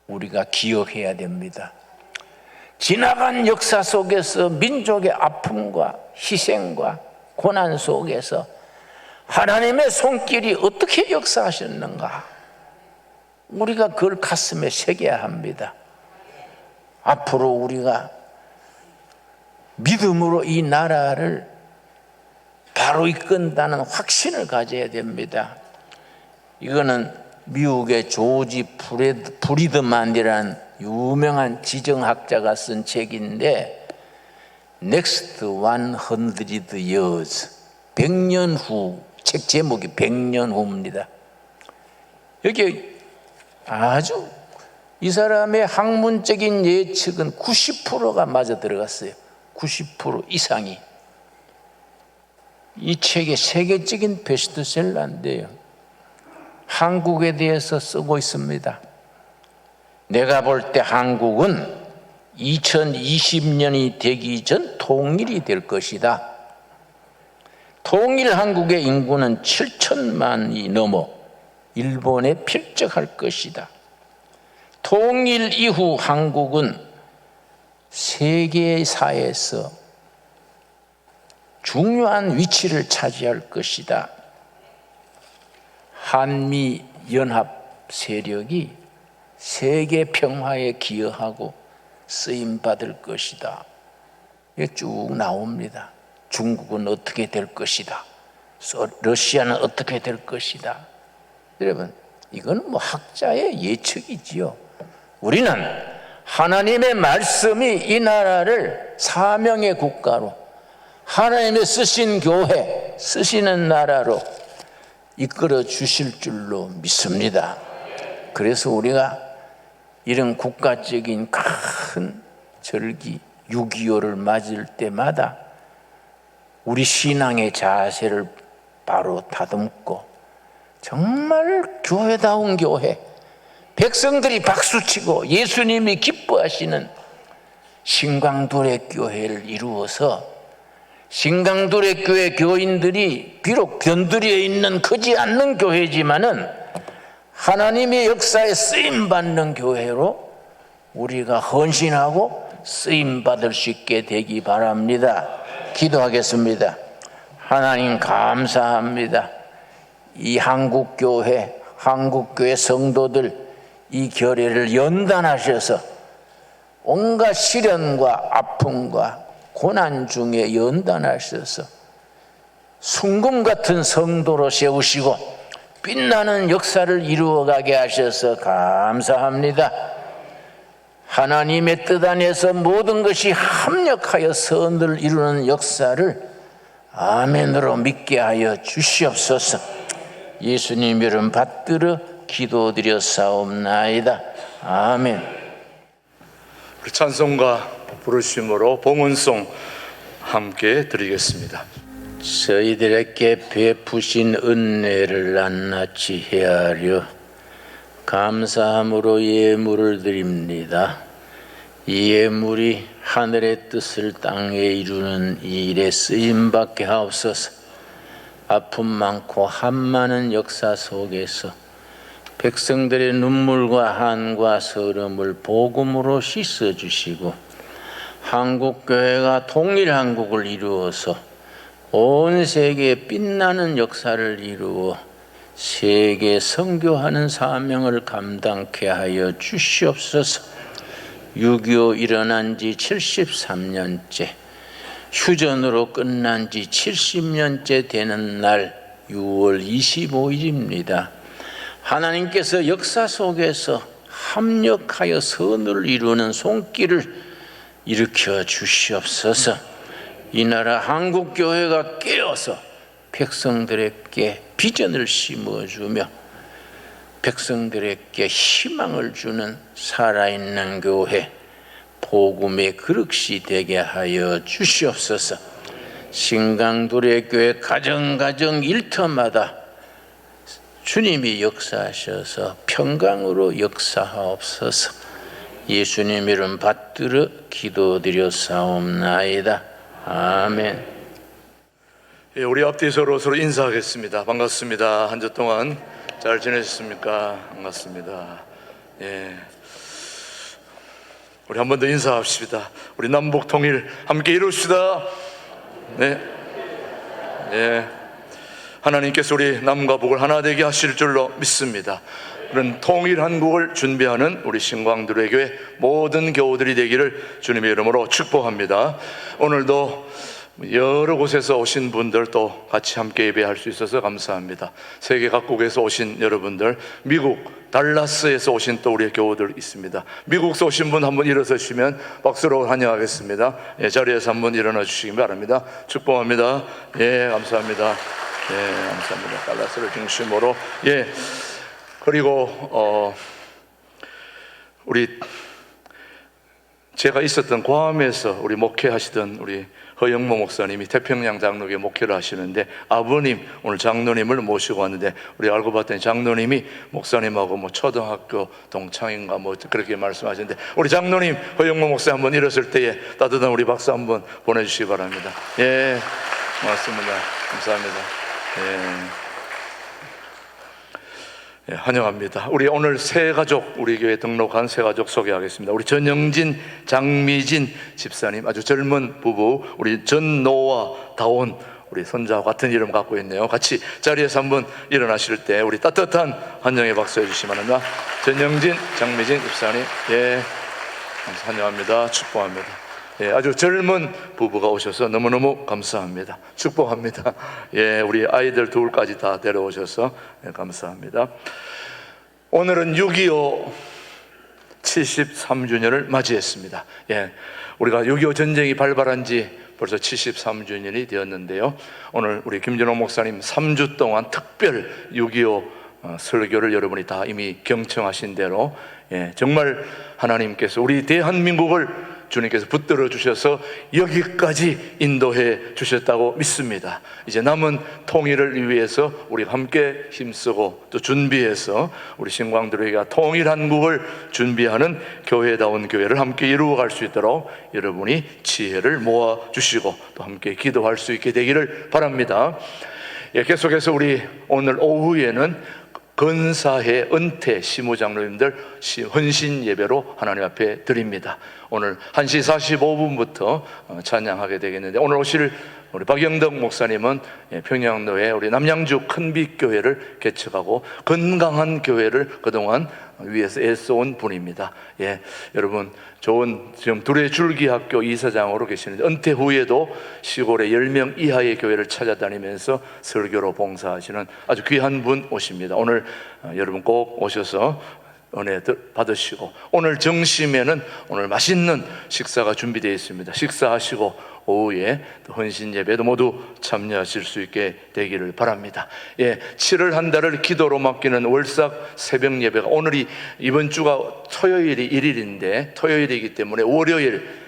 Speaker 3: 우리가 기억해야 됩니다. 지나간 역사 속에서 민족의 아픔과 희생과 고난 속에서 하나님의 손길이 어떻게 역사하셨는가, 우리가 그걸 가슴에 새겨야 합니다. 앞으로 우리가 믿음으로 이 나라를 바로 이끈다는 확신을 가져야 됩니다. 이거는 미국의 조지 브리드만이라는 유명한 지정학자가 쓴 책인데 Next 100 Years 100년 후, 책 제목이 100년 후입니다. 여기 아주 이 사람의 학문적인 예측은 90%가 맞아 들어갔어요. 90% 이상이. 이 책의 세계적인 베스트셀러인데요, 한국에 대해서 쓰고 있습니다. 내가 볼 때 한국은 2020년이 되기 전 통일이 될 것이다. 통일 한국의 인구는 7천만이 넘어 일본에 필적할 것이다. 통일 이후 한국은 세계사에서 중요한 위치를 차지할 것이다. 한미 연합 세력이 세계 평화에 기여하고 쓰임 받을 것이다. 이게 쭉 나옵니다. 중국은 어떻게 될 것이다. 러시아는 어떻게 될 것이다. 여러분, 이건 뭐 학자의 예측이지요. 우리는 하나님의 말씀이 이 나라를 사명의 국가로, 하나님의 쓰신 교회, 쓰시는 나라로 이끌어 주실 줄로 믿습니다. 그래서 우리가 이런 국가적인 큰 절기 6.25를 맞을 때마다 우리 신앙의 자세를 바로 다듬고 정말 교회다운 교회, 백성들이 박수치고 예수님이 기뻐하시는 신광두레 교회를 이루어서 신광두레 교회 교인들이 비록 변두리에 있는 크지 않는 교회지만은 하나님의 역사에 쓰임받는 교회로 우리가 헌신하고 쓰임받을 수 있게 되기 바랍니다. 기도하겠습니다. 하나님 감사합니다. 이 한국교회 성도들 이 결례를 연단하셔서 온갖 시련과 아픔과 고난 중에 연단하셔서 순금 같은 성도로 세우시고 빛나는 역사를 이루어가게 하셔서 감사합니다. 하나님의 뜻 안에서 모든 것이 합력하여 선을 이루는 역사를 아멘으로 믿게 하여 주시옵소서. 예수님 이름 받들어 기도드렸사옵나이다. 아멘.
Speaker 1: 우리 찬송가 부르심으로 봉헌송 함께 드리겠습니다.
Speaker 3: 저희들에게 베푸신 은혜를 낱낱이 헤아려 감사함으로 예물을 드립니다. 이 예물이 하늘의 뜻을 땅에 이루는 이 일에 쓰임받게 하옵소서. 아픔 많고 한 많은 역사 속에서 백성들의 눈물과 한과 서름을 복음으로 씻어주시고 한국교회가 통일한국을 이루어서 온 세계에 빛나는 역사를 이루어 세계 선교하는 사명을 감당케 하여 주시옵소서. 6.25 일어난 지 73년째, 휴전으로 끝난 지 70년째 되는 날 6월 25일입니다. 하나님께서 역사 속에서 합력하여 선을 이루는 손길을 일으켜 주시옵소서. 이 나라 한국교회가 깨어서 백성들에게 비전을 심어주며 백성들에게 희망을 주는 살아있는 교회, 복음의 그릇이 되게 하여 주시옵소서. 신강두레 교회 가정 일터마다 주님이 역사하셔서 평강으로 역사하옵소서. 예수님 이름 받들어 기도드렸사옵나이다. 아멘.
Speaker 1: 예, 우리 앞뒤 서로 인사하겠습니다. 반갑습니다. 한 주 동안 잘 지내셨습니까? 반갑습니다. 예, 우리 한 번 더 인사합시다. 우리 남북 통일 함께 이룹시다. 네, 예, 하나님께서 우리 남과 북을 하나 되게 하실 줄로 믿습니다. 그런 통일 한국을 준비하는 우리 신광두레 교회 모든 교우들이 되기를 주님의 이름으로 축복합니다. 오늘도 여러 곳에서 오신 분들 또 같이 함께 예배할 수 있어서 감사합니다. 세계 각국에서 오신 여러분들, 미국 달라스에서 오신 또 우리의 교우들 있습니다. 미국에서 오신 분 한번 일어서시면 박수로 환영하겠습니다. 예, 자리에서 한번 일어나 주시기 바랍니다. 축복합니다. 예, 감사합니다. 예, 감사합니다. 달라스를 중심으로. 예, 그리고 우리 제가 있었던 괌에서 우리 목회하시던 우리 허영모 목사님이 태평양 장로교회 목회를 하시는데, 아버님 오늘 장로님을 모시고 왔는데, 우리 알고 봤더니 장로님이 목사님하고 뭐 초등학교 동창인가 뭐 그렇게 말씀하시는데, 우리 장로님 허영모 목사 한번 일었을 때에 따뜻한 우리 박수 한번 보내주시기 바랍니다. 예, 고맙습니다. 감사합니다. 예, 환영합니다. 우리 오늘 새 가족, 우리 교회 등록한 새 가족 소개하겠습니다. 우리 전영진, 장미진 집사님, 아주 젊은 부부, 우리 전노와 다온, 우리 손자와 같은 이름 갖고 있네요. 같이 자리에서 한번 일어나실 때 우리 따뜻한 환영의 박수 해주시기 바랍니다. 전영진, 장미진 집사님, 예, 환영합니다. 축복합니다. 예, 아주 젊은 부부가 오셔서 너무너무 감사합니다. 축복합니다. 예, 우리 아이들 둘까지 다 데려오셔서 감사합니다. 오늘은 6.25 73주년을 맞이했습니다. 예, 우리가 6.25 전쟁이 발발한 지 벌써 73주년이 되었는데요. 오늘 우리 김준호 목사님 3주 동안 특별 6.25 설교를 여러분이 다 이미 경청하신 대로, 예, 정말 하나님께서 우리 대한민국을 주님께서 붙들어 주셔서 여기까지 인도해 주셨다고 믿습니다. 이제 남은 통일을 위해서 우리가 함께 힘쓰고 또 준비해서 우리 신광들에게 통일한국을 준비하는 교회다운 교회를 함께 이루어갈 수 있도록 여러분이 지혜를 모아주시고 또 함께 기도할 수 있게 되기를 바랍니다. 예, 계속해서 우리 오늘 오후에는 근사회 은퇴 시무장로님들 헌신 예배로 하나님 앞에 드립니다. 오늘 1시 45분부터 찬양하게 되겠는데, 오늘 오실 우리 박영덕 목사님은 평양로에 우리 남양주 큰빛교회를 개척하고 건강한 교회를 그동안 위에서 애써온 분입니다. 예, 여러분 좋은 지금 둘의 줄기학교 이사장으로 계시는데, 은퇴 후에도 시골에 10명 이하의 교회를 찾아다니면서 설교로 봉사하시는 아주 귀한 분 오십니다. 오늘 여러분 꼭 오셔서 은혜 받으시고, 오늘 정심에는 오늘 맛있는 식사가 준비되어 있습니다. 식사하시고 오후에 헌신 예배도 모두 참여하실 수 있게 되기를 바랍니다. 예, 7월 한 달을 기도로 맡기는 월삭 새벽 예배가 오늘이 이번 주가 토요일이 1일인데 토요일이기 때문에 월요일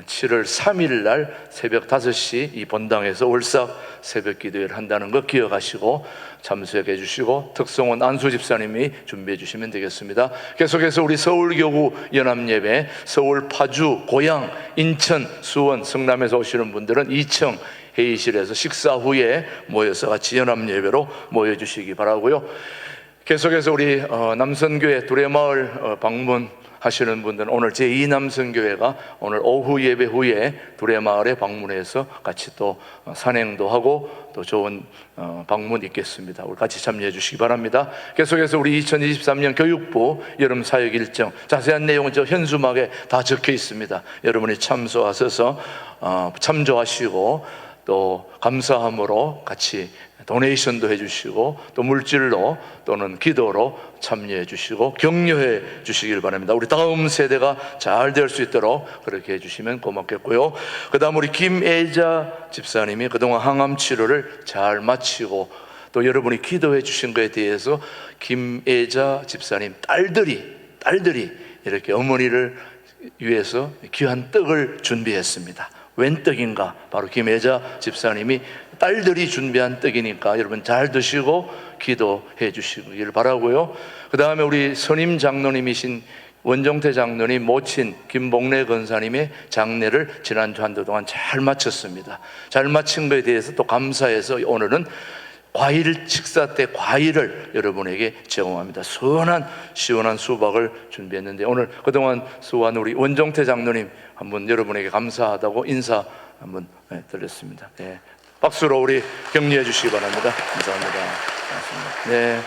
Speaker 1: 7월 3일 날 새벽 5시 이 본당에서 월삭 새벽 기도회를 한다는 거 기억하시고 참석해 주시고, 특성원 안수 집사님이 준비해 주시면 되겠습니다. 계속해서 우리 서울교구 연합예배, 서울, 파주, 고양, 인천, 수원, 성남에서 오시는 분들은 2층 회의실에서 식사 후에 모여서 같이 연합예배로 모여주시기 바라고요. 계속해서 우리 남선교회 두레마을 방문 하시는 분들은 오늘 제2남선교회가 오늘 오후 예배 후에 두레마을에 방문해서 같이 또 산행도 하고 또 좋은 방문 있겠습니다. 우리 같이 참여해 주시기 바랍니다. 계속해서 우리 2023년 교육부 여름 사역 일정 자세한 내용은 저 현수막에 다 적혀 있습니다. 여러분이 참조하셔서 참조하시고 또 감사함으로 같이 도네이션도 해주시고 또 물질로 또는 기도로 참여해 주시고 격려해 주시길 바랍니다. 우리 다음 세대가 잘 될 수 있도록 그렇게 해주시면 고맙겠고요. 그 다음 우리 김애자 집사님이 그동안 항암 치료를 잘 마치고 또 여러분이 기도해 주신 것에 대해서 김애자 집사님 딸들이 이렇게 어머니를 위해서 귀한 떡을 준비했습니다. 웬 떡인가? 바로 김애자 집사님이 딸들이 준비한 떡이니까 여러분 잘 드시고 기도해 주시길 바라고요. 그 다음에 우리 선임 장로님이신 원종태 장로님 모친 김복래 권사님의 장례를 지난주 한 달 동안 잘 마쳤습니다. 잘 마친 것에 대해서 또 감사해서 오늘은 과일 식사 때 과일을 여러분에게 제공합니다. 시원한 수박을 준비했는데 오늘 그동안 수고한 우리 원종태 장로님 한번 여러분에게 감사하다고 인사 한번 드렸습니다. 네. 박수로 우리 격려해 주시기 바랍니다. 감사합니다. 고맙습니다. 네.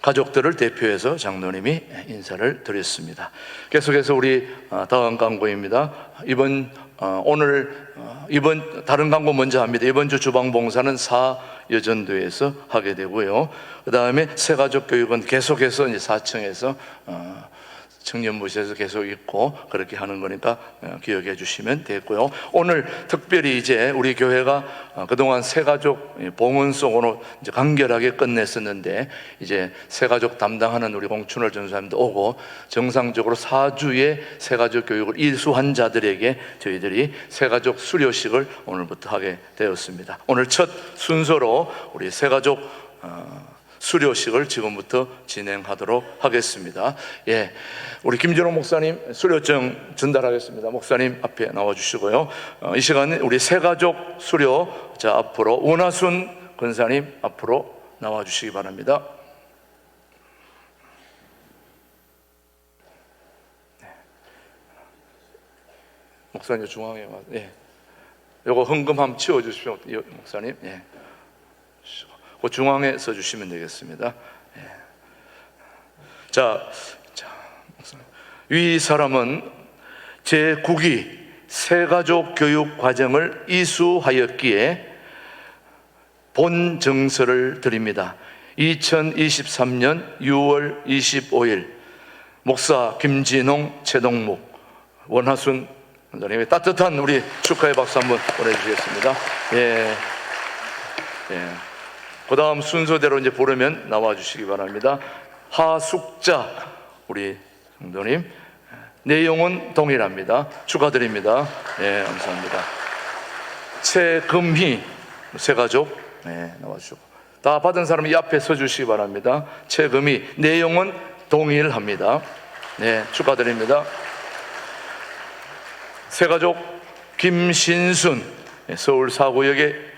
Speaker 1: 가족들을 대표해서 장로님이 인사를 드렸습니다. 계속해서 우리 다음 강구입니다. 이번 다른 강구 먼저 합니다. 이번 주 주방봉사는 사여전도에서 하게 되고요. 그 다음에 새가족 교육은 계속해서 이제 4층에서 청년부에서 계속 있고 그렇게 하는 거니까 기억해 주시면 되고요. 오늘 특별히 이제 우리 교회가 그동안 새가족 봉헌송으로 이제 간결하게 끝냈었는데, 이제 새가족 담당하는 우리 공춘월 전사님도 오고 정상적으로 4주의 새가족 교육을 이수한 자들에게 저희들이 새가족 수료식을 오늘부터 하게 되었습니다. 오늘 첫 순서로 우리 새가족 수료식을 지금부터 진행하도록 하겠습니다. 예, 우리 김준호 목사님 수료증 전달하겠습니다. 목사님 앞에 나와주시고요. 이 시간에 우리 새가족 수료, 자 앞으로 원하순 권사님 앞으로 나와주시기 바랍니다. 네. 목사님 중앙에 와. 예. 요거 헌금 한번 치워주십시오, 목사님. 예. 그 중앙에 써주시면 되겠습니다. 예. 자, 위 사람은 제9기 새가족 교육 과정을 이수하였기에 본 증서를 드립니다. 2023년 6월 25일 목사 김진홍, 최동묵, 원하순 원장님의 따뜻한 우리 축하의 박수 한번 보내주시겠습니다. 예. 예. 그 다음 순서대로 이제 부르면 나와주시기 바랍니다. 하숙자 우리 성도님, 내용은 동일합니다. 축하드립니다. 예, 감사합니다. 최금희 새가족, 네, 나와주시고 다 받은 사람이 이 앞에 서주시기 바랍니다. 최금희, 내용은 동일합니다. 네, 축하드립니다. 새가족 김신순, 서울 사구역의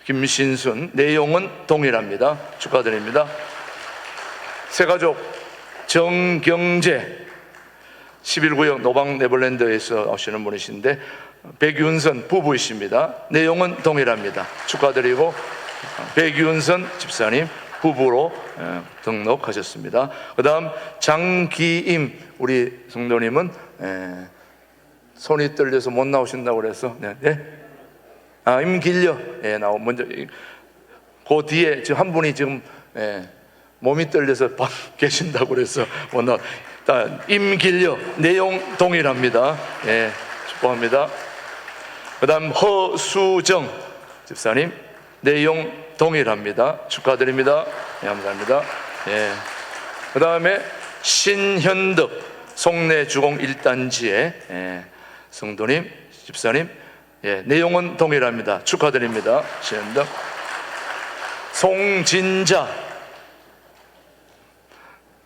Speaker 1: 김신순, 내용은 동일합니다. 축하드립니다. 새가족 정경재, 11구역 노방 네버랜드에서 오시는 분이신데 백윤선 부부이십니다. 내용은 동일합니다. 축하드리고 백윤선 집사님 부부로 등록하셨습니다. 그 다음 장기임 우리 성도님은 손이 떨려서 못 나오신다고 그래서 임길려 먼저 그 뒤에 지금 한 분이 지금 몸이 떨려서 계신다고 그래서 못 나와. 임길려, 내용 동일합니다. 축복합니다. 그 다음 허수정 집사님, 내용 동일합니다. 축하드립니다. 감사합니다. 그 다음에 신현덕 송내주공 1단지의 성도님, 집사님, 내용은 동일합니다. 축하드립니다. 신현덕. 송진자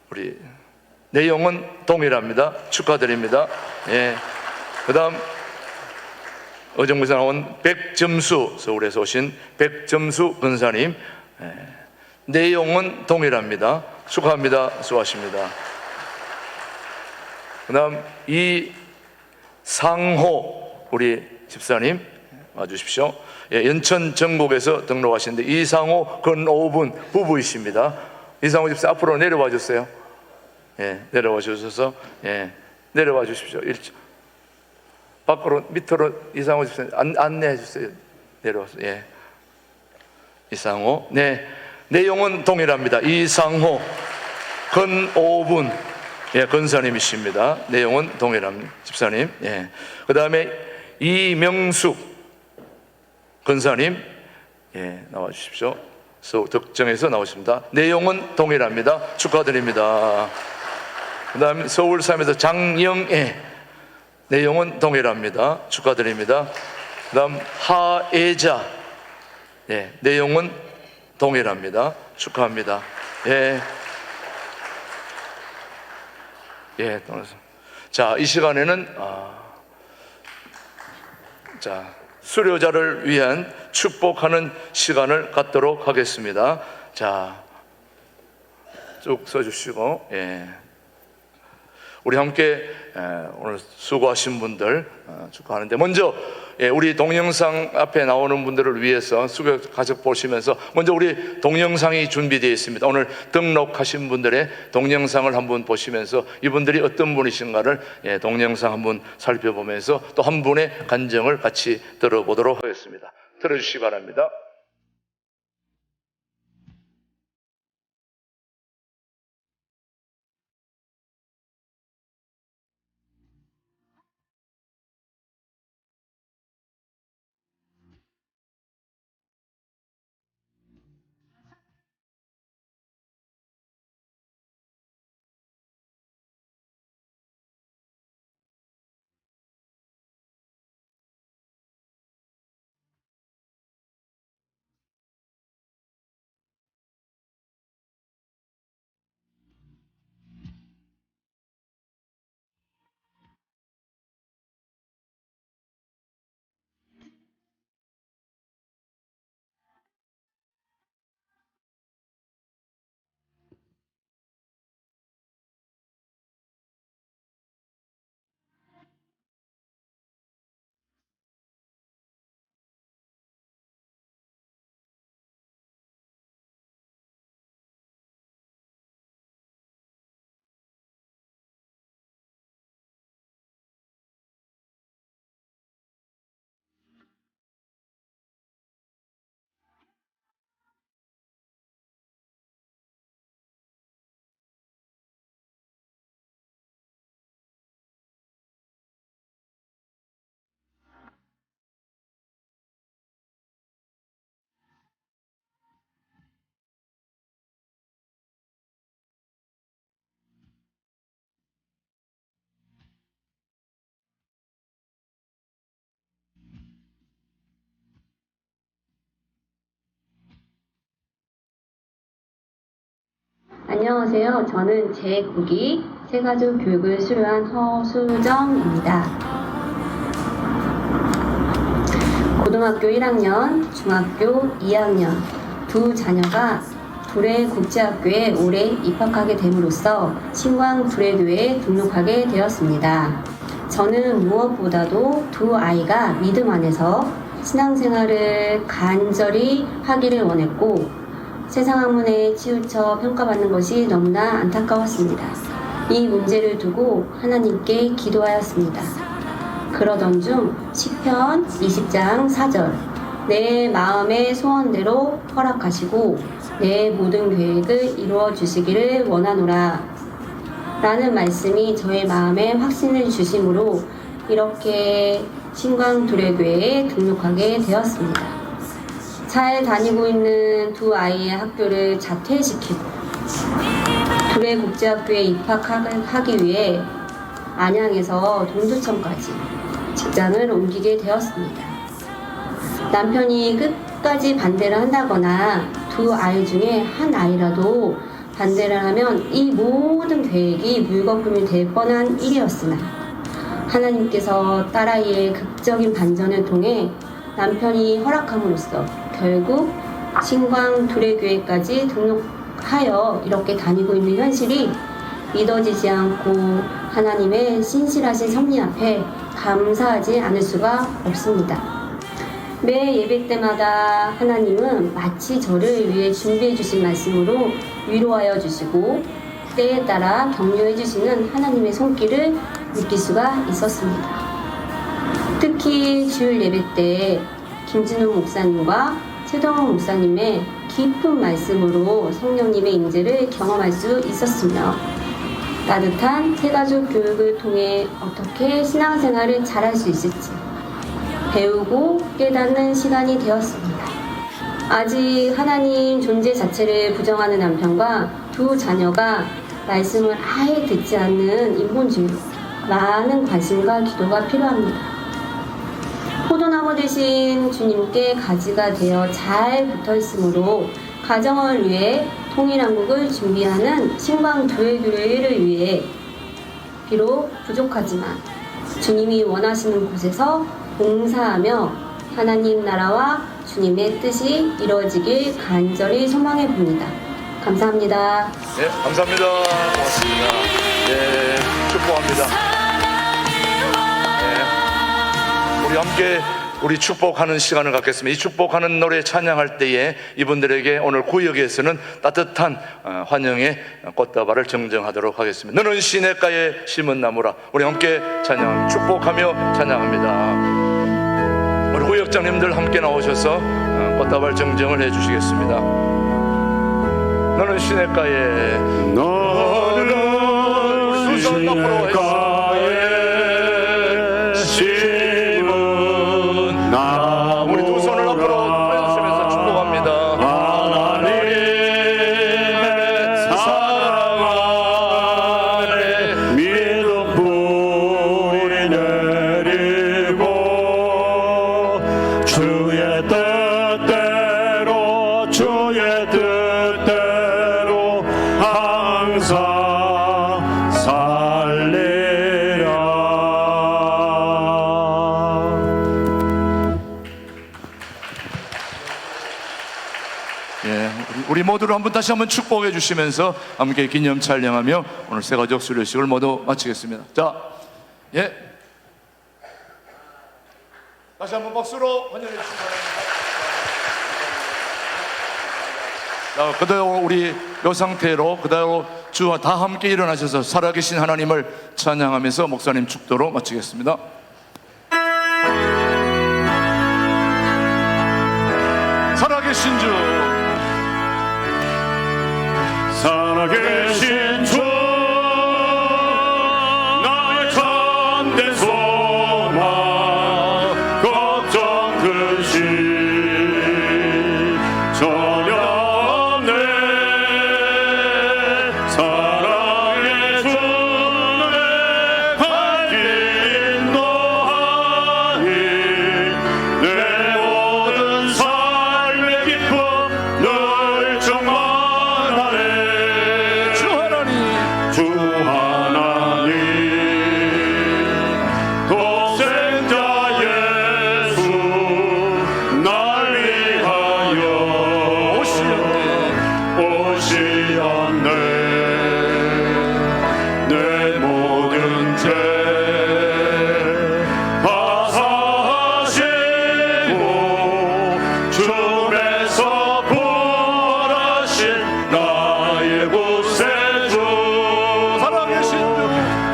Speaker 1: 우리 내용은 동일합니다. 축하드립니다. 그 다음 어정부에서 나온 백점수, 서울에서 오신 백점수 권사님, 내용은 동일합니다. 축하합니다. 수고하십니다. 그 다음 이상호 우리 집사님 와주십시오. 연천 전국에서 등록하시는데 이상호 건오분 부부이십니다. 이상호 집사 앞으로 내려와 주세요. 내려와 주셔서 내려와 주십시오. 밖으로 밑으로 이상호 집사 안내해 주세요. 내려와서 이상호, 내용은 동일합니다. 이상호 건오분 권사님이십니다. 내용은 동일합니다. 집사님. 그 다음에 이명숙 권사님, 나와 주십시오. 덕정에서 나오십니다. 내용은 동일합니다. 축하드립니다. 그 다음에 서울 삼에서 장영애, 내용은 동일합니다. 축하드립니다. 그 다음 하애자, 내용은 동일합니다. 축하합니다. 자, 이 시간에는 수료자를 위한 축복하는 시간을 갖도록 하겠습니다. 자, 쭉 써주시고, 우리 함께 오늘 수고하신 분들 축하하는데, 먼저 우리 동영상 앞에 나오는 분들을 위해서 수고 가족 보시면서 먼저 우리 동영상이 준비되어 있습니다. 오늘 등록하신 분들의 동영상을 한번 보시면서 이분들이 어떤 분이신가를 동영상 한번 살펴보면서 또 한 분의 간증을 같이 들어보도록 하겠습니다. 들어주시기 바랍니다.
Speaker 4: 안녕하세요. 저는 제9기 새가족 교육을 수료한 허수정입니다. 고등학교 1학년, 중학교 2학년 두 자녀가 두레국제학교에 올해 입학하게 됨으로써 신광 두레교회에 등록하게 되었습니다. 저는 무엇보다도 두 아이가 믿음 안에서 신앙생활을 간절히 하기를 원했고, 세상 학문에 치우쳐 평가받는 것이 너무나 안타까웠습니다. 이 문제를 두고 하나님께 기도하였습니다. 그러던 중 시편 20장 4절, 내 마음의 소원대로 허락하시고 내 모든 계획을 이루어 주시기를 원하노라 라는 말씀이 저의 마음에 확신을 주심으로 이렇게 신광두레교회에 등록하게 되었습니다. 잘 다니고 있는 두 아이의 학교를 자퇴시키고 두레국제학교에 입학하기 위해 안양에서 동두천까지 직장을 옮기게 되었습니다. 남편이 끝까지 반대를 한다거나 두 아이 중에 한 아이라도 반대를 하면 이 모든 계획이 물거품이 될 뻔한 일이었으나, 하나님께서 딸아이의 극적인 반전을 통해 남편이 허락함으로써 결국 신광두레교회까지 등록하여 이렇게 다니고 있는 현실이 믿어지지 않고 하나님의 신실하신 섭리 앞에 감사하지 않을 수가 없습니다. 매 예배 때마다 하나님은 마치 저를 위해 준비해 주신 말씀으로 위로하여 주시고 때에 따라 격려해 주시는 하나님의 손길을 느낄 수가 있었습니다. 특히 주일 예배 때 김진우 목사님과 최동원 목사님의 깊은 말씀으로 성령님의 인재를 경험할 수 있었으며, 따뜻한 새가족 교육을 통해 어떻게 신앙생활을 잘할 수 있을지 배우고 깨닫는 시간이 되었습니다. 아직 하나님 존재 자체를 부정하는 남편과 두 자녀가 말씀을 아예 듣지 않는 인본주의로 많은 관심과 기도가 필요합니다. 포도나무 대신 주님께 가지가 되어 잘 붙어있으므로 가정을 위해 통일한국을 준비하는 신광두레교회를 위해 비록 부족하지만 주님이 원하시는 곳에서 봉사하며 하나님 나라와 주님의 뜻이 이루어지길 간절히 소망해 봅니다. 감사합니다.
Speaker 1: 네, 감사합니다. 고맙습니다. 네, 축복합니다. 네. 우리 함께 우리 축복하는 시간을 갖겠습니다. 이 축복하는 노래 찬양할 때에 이분들에게 오늘 구역에서는 따뜻한 환영의 꽃다발을 증정하도록 하겠습니다. 너는 시냇가에 심은 나무라. 우리 함께 찬양 축복하며 찬양합니다. 우리 구역장님들 함께 나오셔서 꽃다발 증정을 해주시겠습니다. 너는 시냇가에
Speaker 5: 너는 시냇가에 심은 나무라.
Speaker 1: 우리 두 손을 앞으로 펴주시면서 축복합니다.
Speaker 5: 하나님의 사랑 안에 믿음 뿌리 내리고 주의 뜻대로 항상 살리라.
Speaker 1: 예, 우리 모두를 다시 한번 축복해 주시면서 함께 기념 촬영하며 오늘 새가족 수료식을 모두 마치겠습니다. 자, 예, 다시 한번 박수로 환영해 주시기 바랍니다. 자, 그대로 우리 이 상태로 그대로 주와 다 함께 일어나셔서 살아계신 하나님을 찬양하면서 목사님 축도로 마치겠습니다. 살아계신 주,
Speaker 5: 살아계신 주 나의 참된 소망 걱정 근심 전혀 없네. 사랑의 주 내 갈 길 인도하니 내 모든 삶의 기쁨 늘 충만하네. 주 하나님 독생자 예수 날 위하여 오시었네. 내 모든 죄 바사하시고 주에서 부활하신 나의 구세주.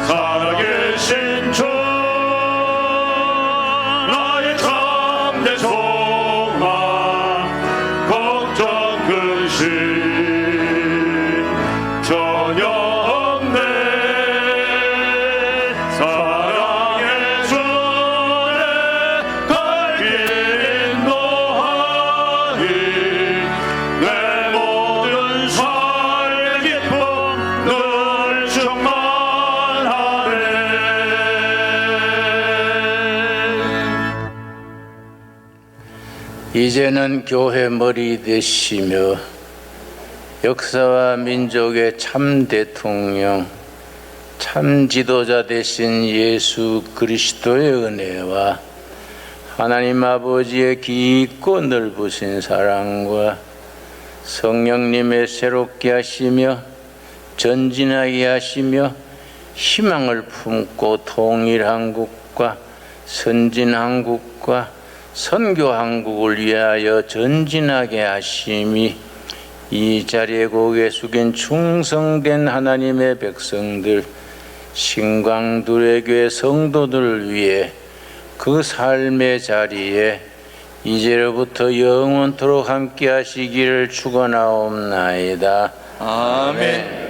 Speaker 5: 살아계신 주 나의 참된 소망 걱정 근심 전혀 없네. 사랑의 주 내 갈 길 인도하니 내 모든 삶의 기쁨 늘 충만하네.
Speaker 3: 이제는 교회 머리 되시며 역사와 민족의 참 대통령, 참 지도자 되신 예수 그리스도의 은혜와 하나님 아버지의 깊고 넓으신 사랑과 성령님의 새롭게 하시며 전진하게 하시며 희망을 품고 통일한국과 선진한국과 선교한국을 위하여 전진하게 하심이 이 자리에 고개 숙인 충성된 하나님의 백성들 신광두레교회 성도들을 위해 그 삶의 자리에 이제로부터 영원토록 함께 하시기를 축원하옵나이다.
Speaker 1: 아멘.